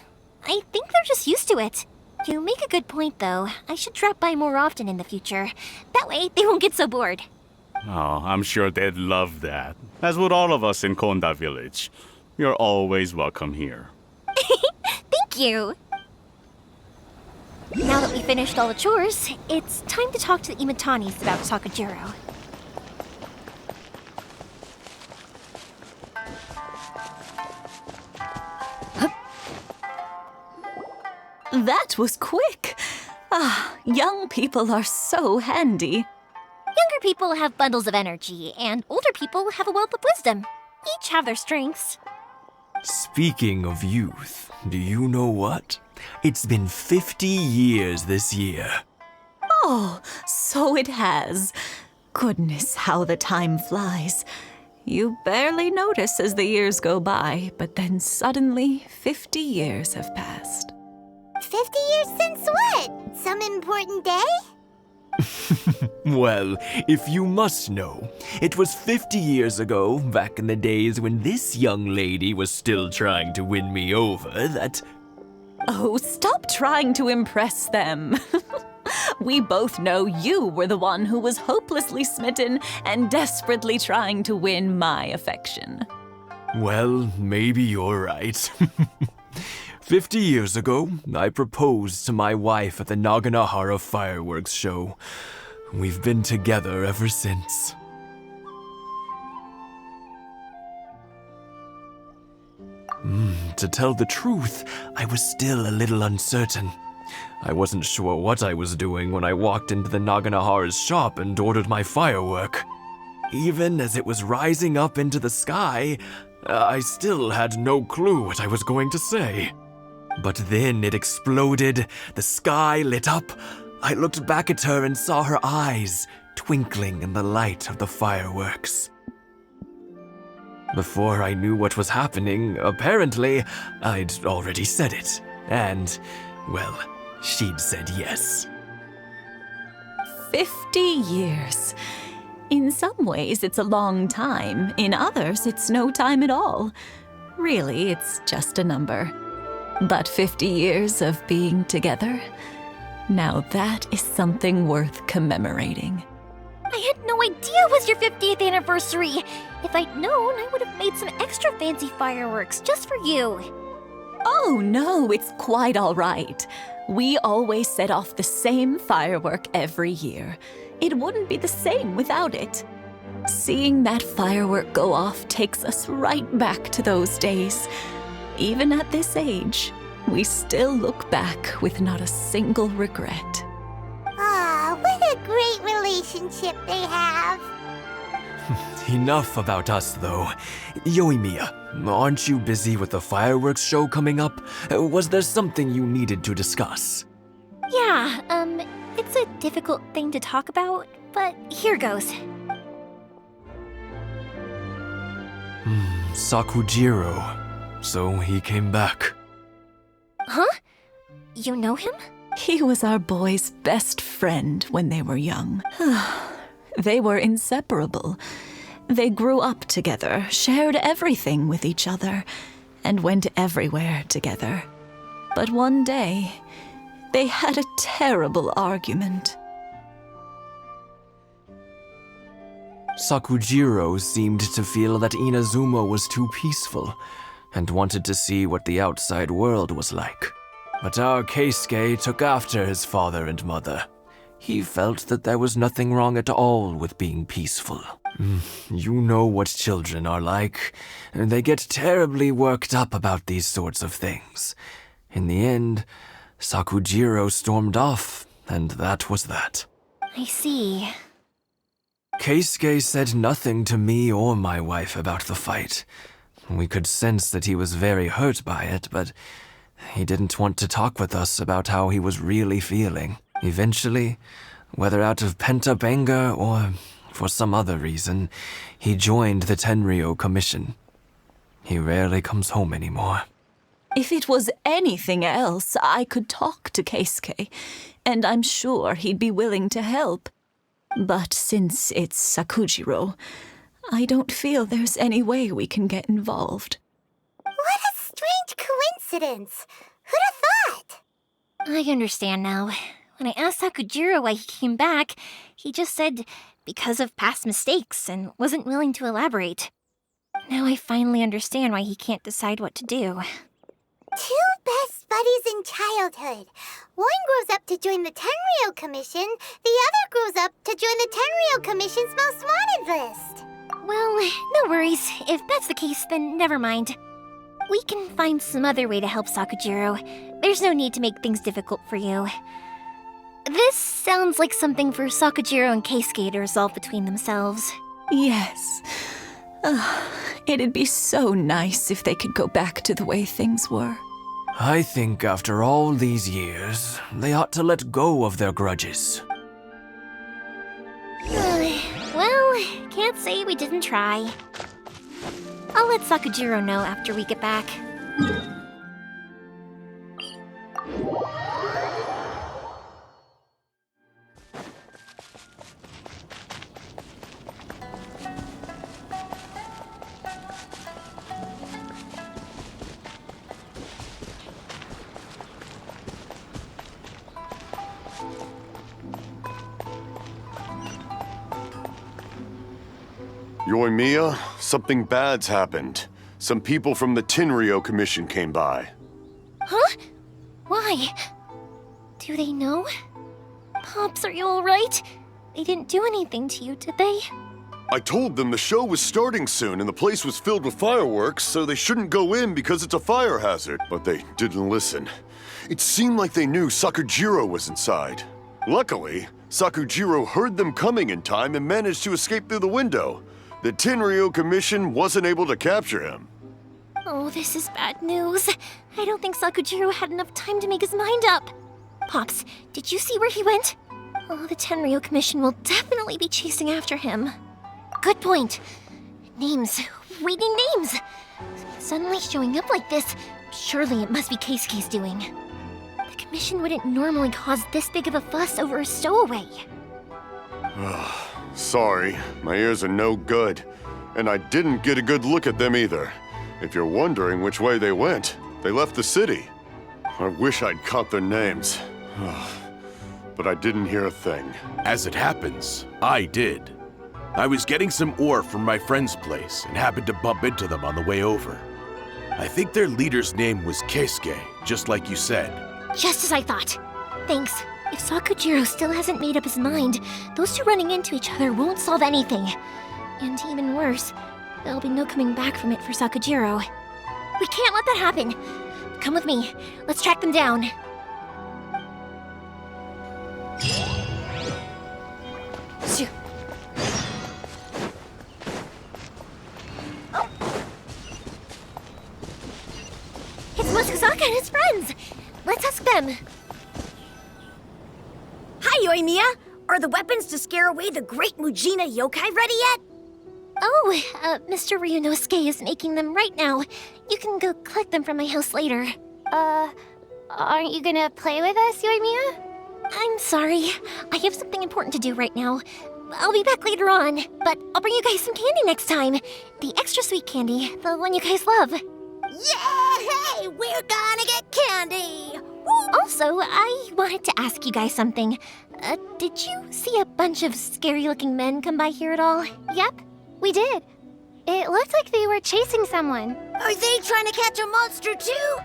I think they're just used to it. You make a good point, though. I should drop by more often in the future. That way, they won't get so bored. Oh, I'm sure they'd love that, as would all of us in Konda Village. You're always welcome here. Thank you! Now that we finished all the chores, it's time to talk to the Imatanis about Sakujiro. That was quick. Ah, young people are so handy. Younger people have bundles of energy, and older people have a wealth of wisdom. Each have their strengths. Speaking of youth, do you know what? It's been 50 years this year. Oh, so it has. Goodness, how the time flies. You barely notice as the years go by, but then suddenly 50 years have passed. 50 years since what? Some important day? Well, if you must know, it was 50 years ago, back in the days when this young lady was still trying to win me over, that... Oh, stop trying to impress them. We both know you were the one who was hopelessly smitten and desperately trying to win my affection. Well, maybe you're right. 50 years ago, I proposed to my wife at the Naganahara fireworks show. We've been together ever since. To tell the truth, I was still a little uncertain. I wasn't sure what I was doing when I walked into the Naganahara's shop and ordered my firework. Even as it was rising up into the sky, I still had no clue what I was going to say. But then it exploded, the sky lit up. I looked back at her and saw her eyes twinkling in the light of the fireworks. Before I knew what was happening, apparently, I'd already said it. And, well, she'd said yes. 50 years. In some ways, it's a long time. In others, it's no time at all. Really, it's just a number. But 50 years of being together? Now that is something worth commemorating. I had no idea it was your 50th anniversary. If I'd known, I would have made some extra fancy fireworks just for you. Oh no, it's quite all right. We always set off the same firework every year. It wouldn't be the same without it. Seeing that firework go off takes us right back to those days. Even at this age, we still look back with not a single regret. Ah, what a great relationship they have. Enough about us, though. Yoimiya, aren't you busy with the fireworks show coming up? Was there something you needed to discuss? Yeah, it's a difficult thing to talk about, but here goes. Sakujiro. So he came back. Huh? You know him? He was our boys' best friend when they were young. They were inseparable. They grew up together, shared everything with each other, and went everywhere together. But one day, they had a terrible argument. Sakujiro seemed to feel that Inazuma was too peaceful, and wanted to see what the outside world was like. But our Keisuke took after his father and mother. He felt that there was nothing wrong at all with being peaceful. You know what children are like. They get terribly worked up about these sorts of things. In the end, Sakujiro stormed off, And that was that. I see. Keisuke said nothing to me or my wife about the fight. We could sense that he was very hurt by it, but he didn't want to talk with us about how he was really feeling. Eventually, whether out of pent-up anger or for some other reason, he joined the Tenryou Commission. He rarely comes home anymore. If it was anything else, I could talk to Keisuke, and I'm sure he'd be willing to help. But since it's Sakujiro, I don't feel there's any way we can get involved. What a strange coincidence! Who'd have thought? I understand now. When I asked Sakujiro why he came back, he just said because of past mistakes and wasn't willing to elaborate. Now I finally understand why he can't decide what to do. Two best buddies in childhood. One grows up to join the Tenryou Commission, the other grows up to join the Tenryou Commission's most wanted list. Well, no worries. If that's the case, then never mind. We can find some other way to help Sakujiro. There's no need to make things difficult for you. This sounds like something for Sakujiro and Keisuke to resolve between themselves. Yes. It'd be so nice if they could go back to the way things were. I think after all these years, they ought to let go of their grudges. Well, can't say we didn't try. I'll let Sakujiro know after we get back. Yoimiya, something bad's happened. Some people from the Tenryou Commission came by. Huh? Why? Do they know? Pops, are you alright? They didn't do anything to you, did they? I told them the show was starting soon and the place was filled with fireworks, so they shouldn't go in because it's a fire hazard. But they didn't listen. It seemed like they knew Sakujiro was inside. Luckily, Sakujiro heard them coming in time and managed to escape through the window. The Tenryou Commission wasn't able to capture him. Oh, this is bad news. I don't think Sakujiro had enough time to make his mind up. Pops, did you see where he went? Oh, the Tenryou Commission will definitely be chasing after him. Good point. Names. We need names. Suddenly showing up like this, surely it must be Keisuke's doing. The Commission wouldn't normally cause this big of a fuss over a stowaway. Sorry, my ears are no good. And I didn't get a good look at them either. If you're wondering which way they went, they left the city. I wish I'd caught their names. But I didn't hear a thing. As it happens, I did. I was getting some ore from my friend's place and happened to bump into them on the way over. I think their leader's name was Keisuke, just like you said. Just as I thought. Thanks. If Sakujiro still hasn't made up his mind, those two running into each other won't solve anything. And even worse, there'll be no coming back from it for Sakujiro. We can't let that happen. Come with me. Let's track them down. It's Mosuzaka and his friends. Let's ask them. Hi, Yoimiya! Are the weapons to scare away the great Mujina yokai ready yet? Oh, Mr. Ryunosuke is making them right now. You can go collect them from my house later. Aren't you gonna play with us, Yoimiya? I'm sorry. I have something important to do right now. I'll be back later on, but I'll bring you guys some candy next time. The extra sweet candy, the one you guys love. Yay! We're gonna get candy! Also, I wanted to ask you guys something. Did you see a bunch of scary-looking men come by here at all? Yep, we did. It looked like they were chasing someone. Are they trying to catch a monster too?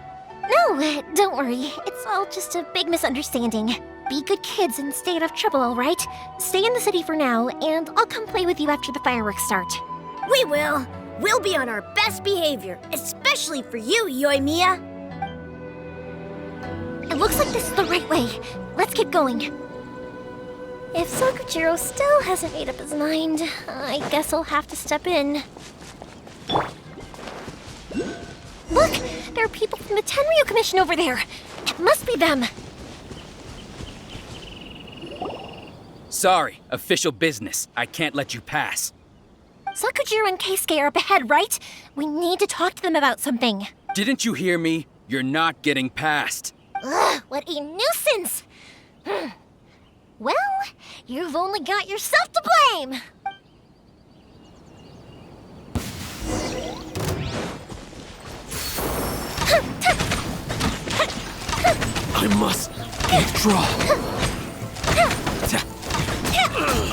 No, don't worry. It's all just a big misunderstanding. Be good kids and stay out of trouble, all right? Stay in the city for now, and I'll come play with you after the fireworks start. We will. We'll be on our best behavior, especially for you, Yoimiya. It looks like this is the right way. Let's get going. If Sakujiro still hasn't made up his mind, I guess I'll have to step in. Look! There are people from the Tenryu Commission over there! It must be them! Sorry, official business. I can't let you pass. Sakujiro and Keisuke are up ahead, right? We need to talk to them about something. Didn't you hear me? You're not getting past. Ugh, what a nuisance! Well, you've only got yourself to blame! I must withdraw.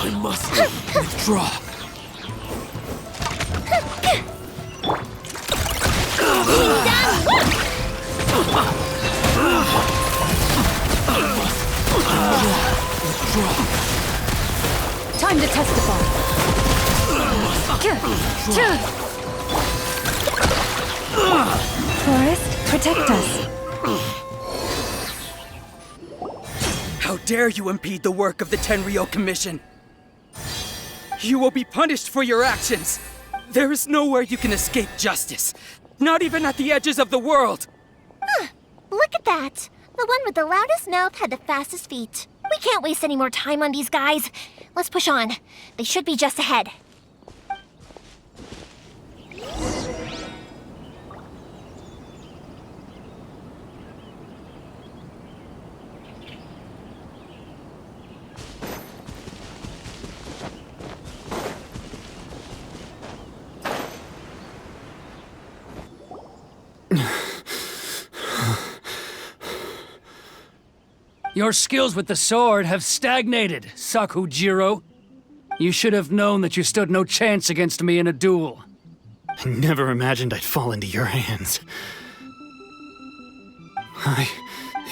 I must withdraw. Time to testify. Forest, protect us. How dare you impede the work of the Tenryu Commission? You will be punished for your actions. There is nowhere you can escape justice. Not even at the edges of the world. Look at that. The one with the loudest mouth had the fastest feet. We can't waste any more time on these guys. Let's push on. They should be just ahead. Your skills with the sword have stagnated, Sakujiro. You should have known that you stood no chance against me in a duel. I never imagined I'd fall into your hands.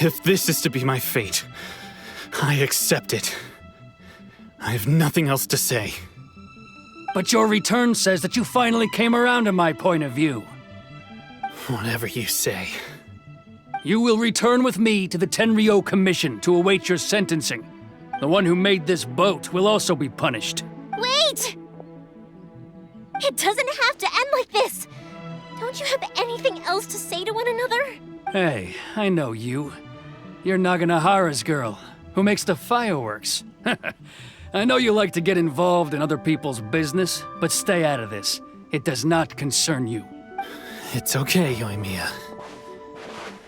If this is to be my fate, I accept it. I have nothing else to say. But your return says that you finally came around to my point of view. Whatever you say. You will return with me to the Tenryu Commission to await your sentencing. The one who made this boat will also be punished. Wait! It doesn't have to end like this! Don't you have anything else to say to one another? Hey, I know you. You're Naganahara's girl, who makes the fireworks. I know you like to get involved in other people's business, but stay out of this. It does not concern you. It's okay, Yoimiya.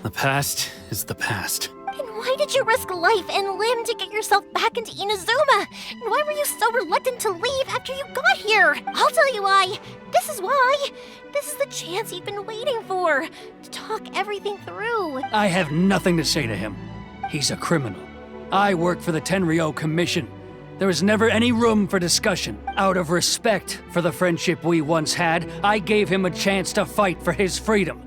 The past is the past. Then why did you risk life and limb to get yourself back into Inazuma? And why were you so reluctant to leave after you got here? I'll tell you why. This is why. This is the chance you've been waiting for, to talk everything through. I have nothing to say to him. He's a criminal. I work for the Tenryu Commission. There is never any room for discussion. Out of respect for the friendship we once had, I gave him a chance to fight for his freedom.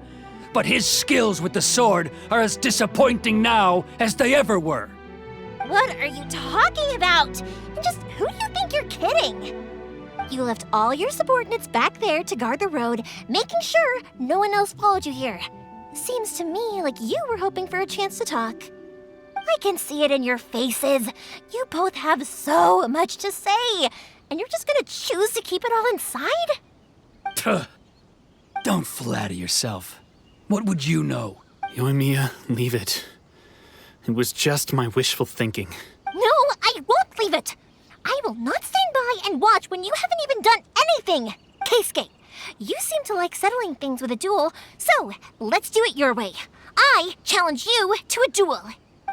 But his skills with the sword are as disappointing now as they ever were. What are you talking about? And just who do you think you're kidding? You left all your subordinates back there to guard the road, making sure no one else followed you here. Seems to me like you were hoping for a chance to talk. I can see it in your faces. You both have so much to say, and you're just gonna choose to keep it all inside? Don't flatter yourself. What would you know? Yoimiya, leave it. It was just my wishful thinking. No, I won't leave it! I will not stand by and watch when you haven't even done anything! Keisuke, you seem to like settling things with a duel, so let's do it your way. I challenge you to a duel.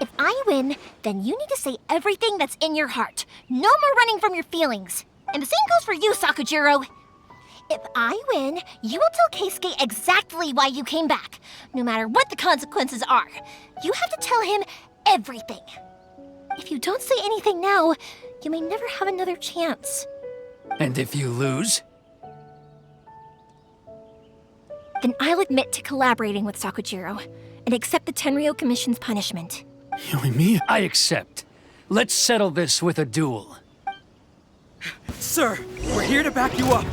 If I win, then you need to say everything that's in your heart. No more running from your feelings. And the same goes for you, Sakujiro. If I win, you will tell Keisuke exactly why you came back, no matter what the consequences are. You have to tell him everything. If you don't say anything now, you may never have another chance. And if you lose? Then I'll admit to collaborating with Sakujiro and accept the Tenryu Commission's punishment. Yoimiya. I accept. Let's settle this with a duel. Sir, we're here to back you up.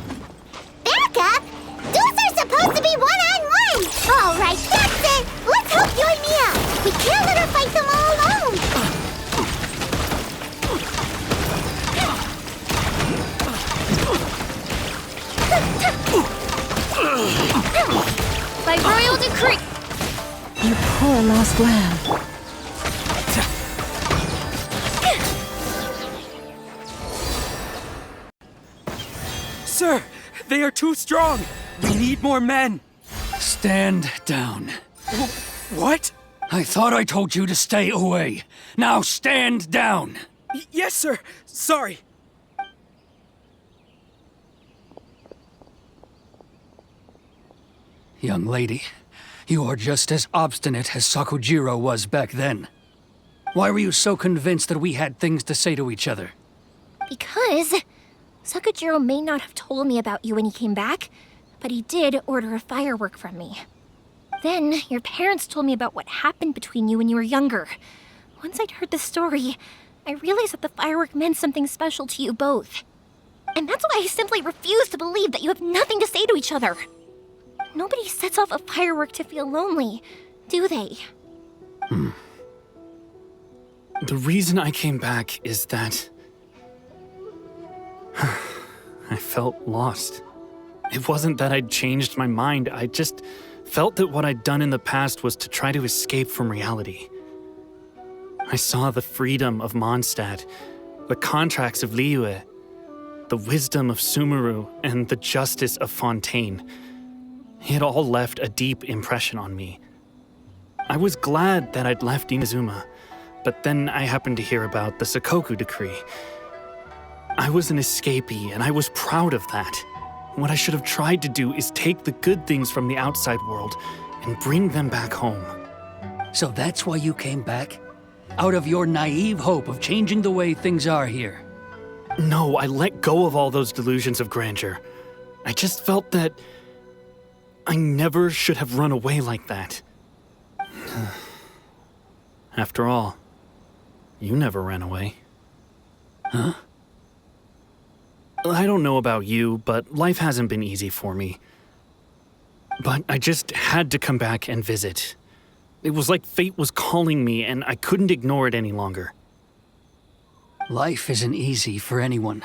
Back up? Duels are supposed to be one-on-one! All right, that's it! Let's help Yoimiya! We can't let her fight them all alone! By royal decree! You poor lost lamb. Sir, they are too strong. We need more men. Stand down. What? I thought I told you to stay away. Now stand down. Yes, sir. Sorry. Young lady, you are just as obstinate as Sakujiro was back then. Why were you so convinced that we had things to say to each other? Because Sakujiro may not have told me about you when he came back, but he did order a firework from me. Then, your parents told me about what happened between you when you were younger. Once I'd heard the story, I realized that the firework meant something special to you both. And that's why I simply refuse to believe that you have nothing to say to each other. Nobody sets off a firework to feel lonely, do they? The reason I came back is that I felt lost. It wasn't that I'd changed my mind, I just felt that what I'd done in the past was to try to escape from reality. I saw the freedom of Mondstadt, the contracts of Liyue, the wisdom of Sumeru, and the justice of Fontaine. It all left a deep impression on me. I was glad that I'd left Inazuma, but then I happened to hear about the Sakoku decree. I was an escapee, and I was proud of that. What I should have tried to do is take the good things from the outside world and bring them back home. So that's why you came back? Out of your naive hope of changing the way things are here? No, I let go of all those delusions of grandeur. I just felt that I never should have run away like that. After all, you never ran away. Huh? I don't know about you, but life hasn't been easy for me. But I just had to come back and visit. It was like fate was calling me, and I couldn't ignore it any longer. Life isn't easy for anyone.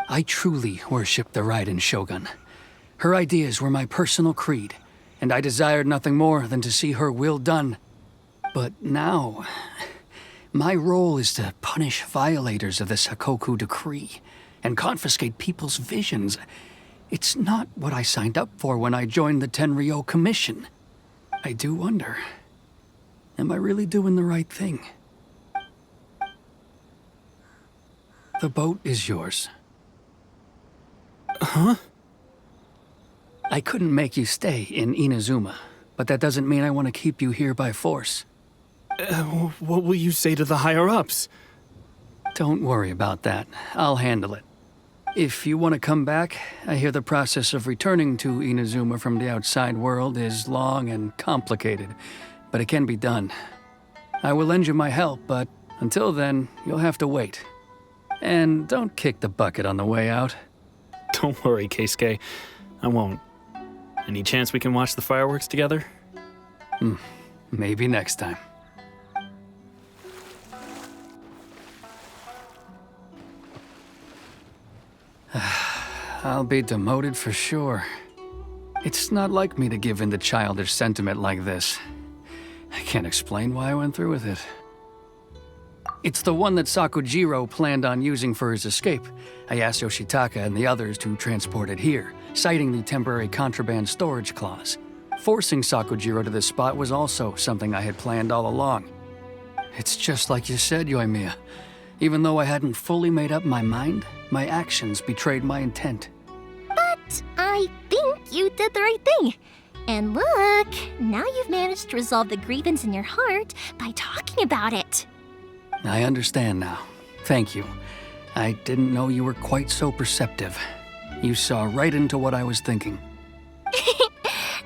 I truly worship the Raiden Shogun. Her ideas were my personal creed, and I desired nothing more than to see her will done. But now, my role is to punish violators of the Sakoku decree and confiscate people's visions. It's not what I signed up for when I joined the Tenryou Commission. I do wonder, am I really doing the right thing? The boat is yours. Huh? I couldn't make you stay in Inazuma, but that doesn't mean I want to keep you here by force. What will you say to the higher-ups? Don't worry about that. I'll handle it. If you want to come back, I hear the process of returning to Inazuma from the outside world is long and complicated, but it can be done. I will lend you my help, but until then, you'll have to wait. And don't kick the bucket on the way out. Don't worry, Keisuke. I won't. Any chance we can watch the fireworks together? Maybe next time. I'll be demoted for sure. It's not like me to give in to childish sentiment like this. I can't explain why I went through with it. It's the one that Sakujiro planned on using for his escape. I asked Yoshitaka and the others to transport it here, citing the temporary contraband storage clause. Forcing Sakujiro to this spot was also something I had planned all along. It's just like you said, Yoimiya. Even though I hadn't fully made up my mind, my actions betrayed my intent. But I think you did the right thing. And look, now you've managed to resolve the grievance in your heart by talking about it. I understand now. Thank you. I didn't know you were quite so perceptive. You saw right into what I was thinking.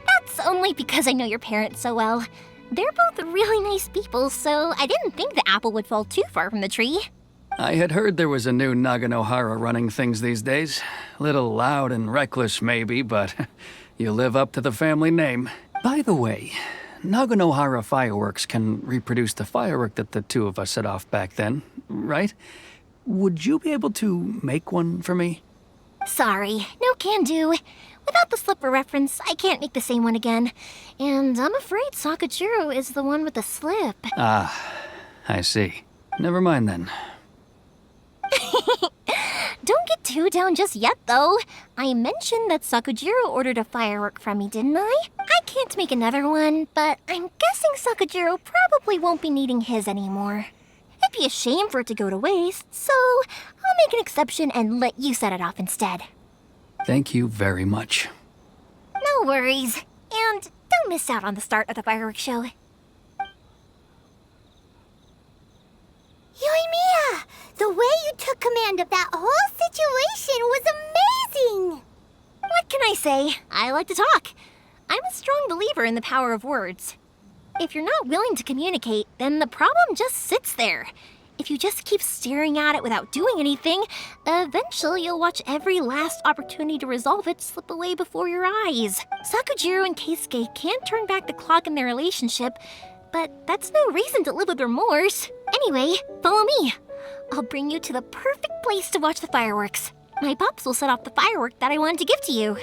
That's only because I know your parents so well. They're both really nice people, so I didn't think the apple would fall too far from the tree. I had heard there was a new Naganohara running things these days. Little loud and reckless, maybe, but you live up to the family name. By the way, Naganohara fireworks can reproduce the firework that the two of us set off back then, right? Would you be able to make one for me? Sorry, no can do. Without the slipper reference, I can't make the same one again. And I'm afraid Sakajiro is the one with the slip. Ah, I see. Never mind then. Don't get too down just yet, though. I mentioned that Sakajiro ordered a firework from me, didn't I? I can't make another one, but I'm guessing Sakajiro probably won't be needing his anymore. It'd be a shame for it to go to waste, so I'll make an exception and let you set it off instead. Thank you very much. No worries. And don't miss out on the start of the fireworks show. Yoimiya! The way you took command of that whole situation was amazing! What can I say? I like to talk. I'm a strong believer in the power of words. If you're not willing to communicate, then the problem just sits there. If you just keep staring at it without doing anything, eventually you'll watch every last opportunity to resolve it slip away before your eyes. Sakujiro and Keisuke can't turn back the clock in their relationship, but that's no reason to live with remorse. Anyway, follow me. I'll bring you to the perfect place to watch the fireworks. My pops will set off the firework that I wanted to give to you.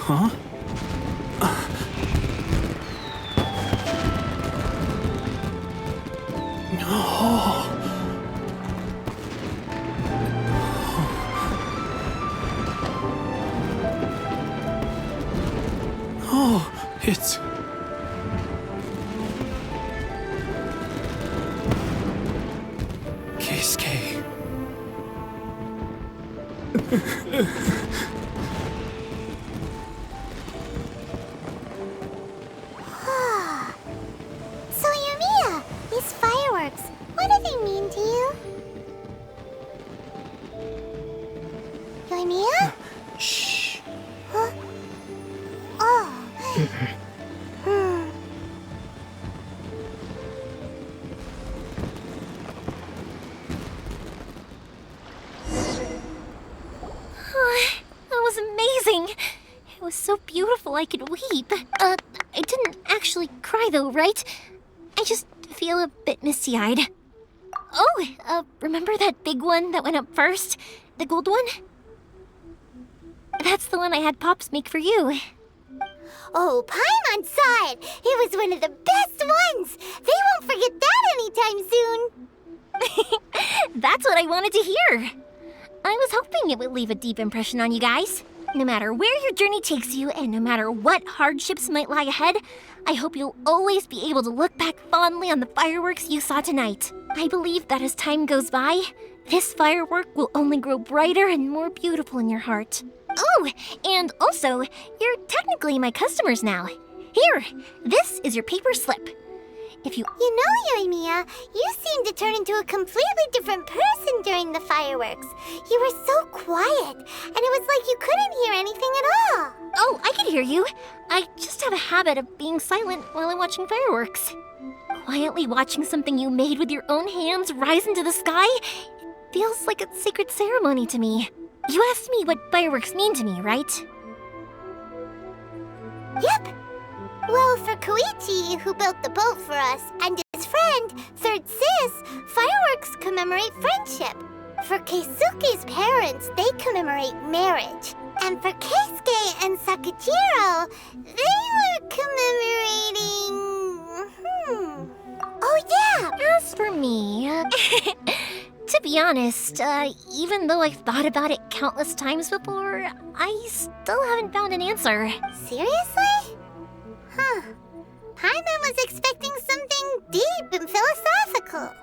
Huh? Oh, it's... Keisuke. So, Yoimiya, these fireworks, what do they mean to you? Yoimiya? Shh. Huh? Oh. That was amazing. It was so beautiful I could weep. I didn't actually cry though, right? I just feel a bit misty-eyed. Oh, remember that big one that went up first? The gold one? That's the one I had Pops make for you. Oh, Paimon saw it! It was one of the best ones! They won't forget that anytime soon! That's what I wanted to hear. I was hoping it would leave a deep impression on you guys. No matter where your journey takes you, and no matter what hardships might lie ahead, I hope you'll always be able to look back fondly on the fireworks you saw tonight. I believe that as time goes by, this firework will only grow brighter and more beautiful in your heart. Oh, and also, you're technically my customers now. Here, this is your paper slip. If you... You know, Yoimiya, you seemed to turn into a completely different person during the fireworks. You were so quiet, and it was like you couldn't hear anything at all. Oh, I can hear you. I just have a habit of being silent while I'm watching fireworks. Quietly watching something you made with your own hands rise into the sky, it feels like a sacred ceremony to me. You asked me what fireworks mean to me, right? Yep. Well, for Koichi, who built the boat for us, and his friend, Third Sis, fireworks commemorate friendship. For Keisuke's parents, they commemorate marriage. And for Keisuke and Sakujiro, they were commemorating... Oh, yeah! As for me, To be honest, even though I've thought about it countless times before, I still haven't found an answer. Seriously? Huh. Paimon was expecting something deep and philosophical.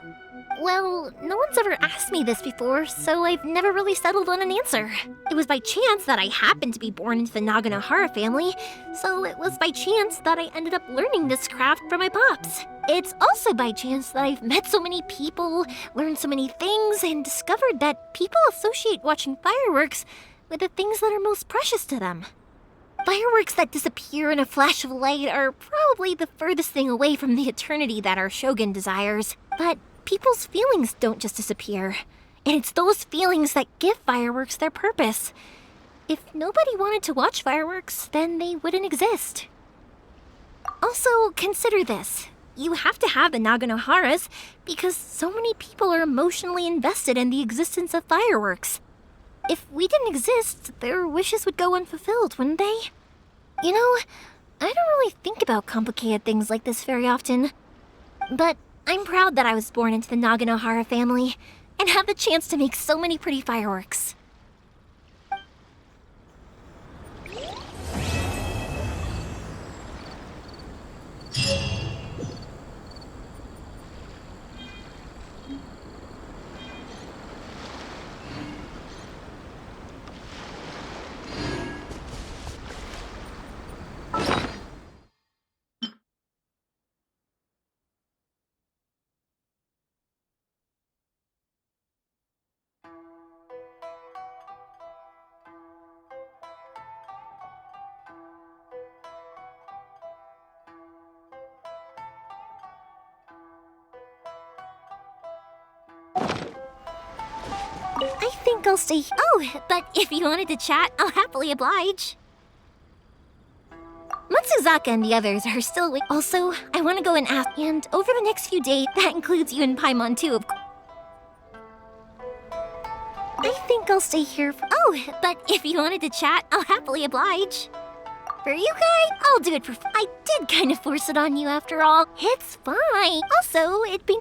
Well, no one's ever asked me this before, so I've never really settled on an answer. It was by chance that I happened to be born into the Naganohara family, so it was by chance that I ended up learning this craft from my pops. It's also by chance that I've met so many people, learned so many things, and discovered that people associate watching fireworks with the things that are most precious to them. Fireworks that disappear in a flash of light are probably the furthest thing away from the eternity that our shogun desires. But people's feelings don't just disappear, and it's those feelings that give fireworks their purpose. If nobody wanted to watch fireworks, then they wouldn't exist. Also, consider this. You have to have the Naganoharas because so many people are emotionally invested in the existence of fireworks. If we didn't exist, their wishes would go unfulfilled, wouldn't they? You know, I don't really think about complicated things like this very often. But I'm proud that I was born into the Naganohara family and have the chance to make so many pretty fireworks. I think I'll stay. Oh, but if you wanted to chat, I'll happily oblige. Matsuzaka and the others are still awake. Also, I want to go and ask. And over the next few days, that includes you and Paimon too, of course. I think I'll stay here for. Oh, but if you wanted to chat, I'll happily oblige. For you guys, I'll do it for. I did kind of force it on you after all. It's fine. Also, it'd be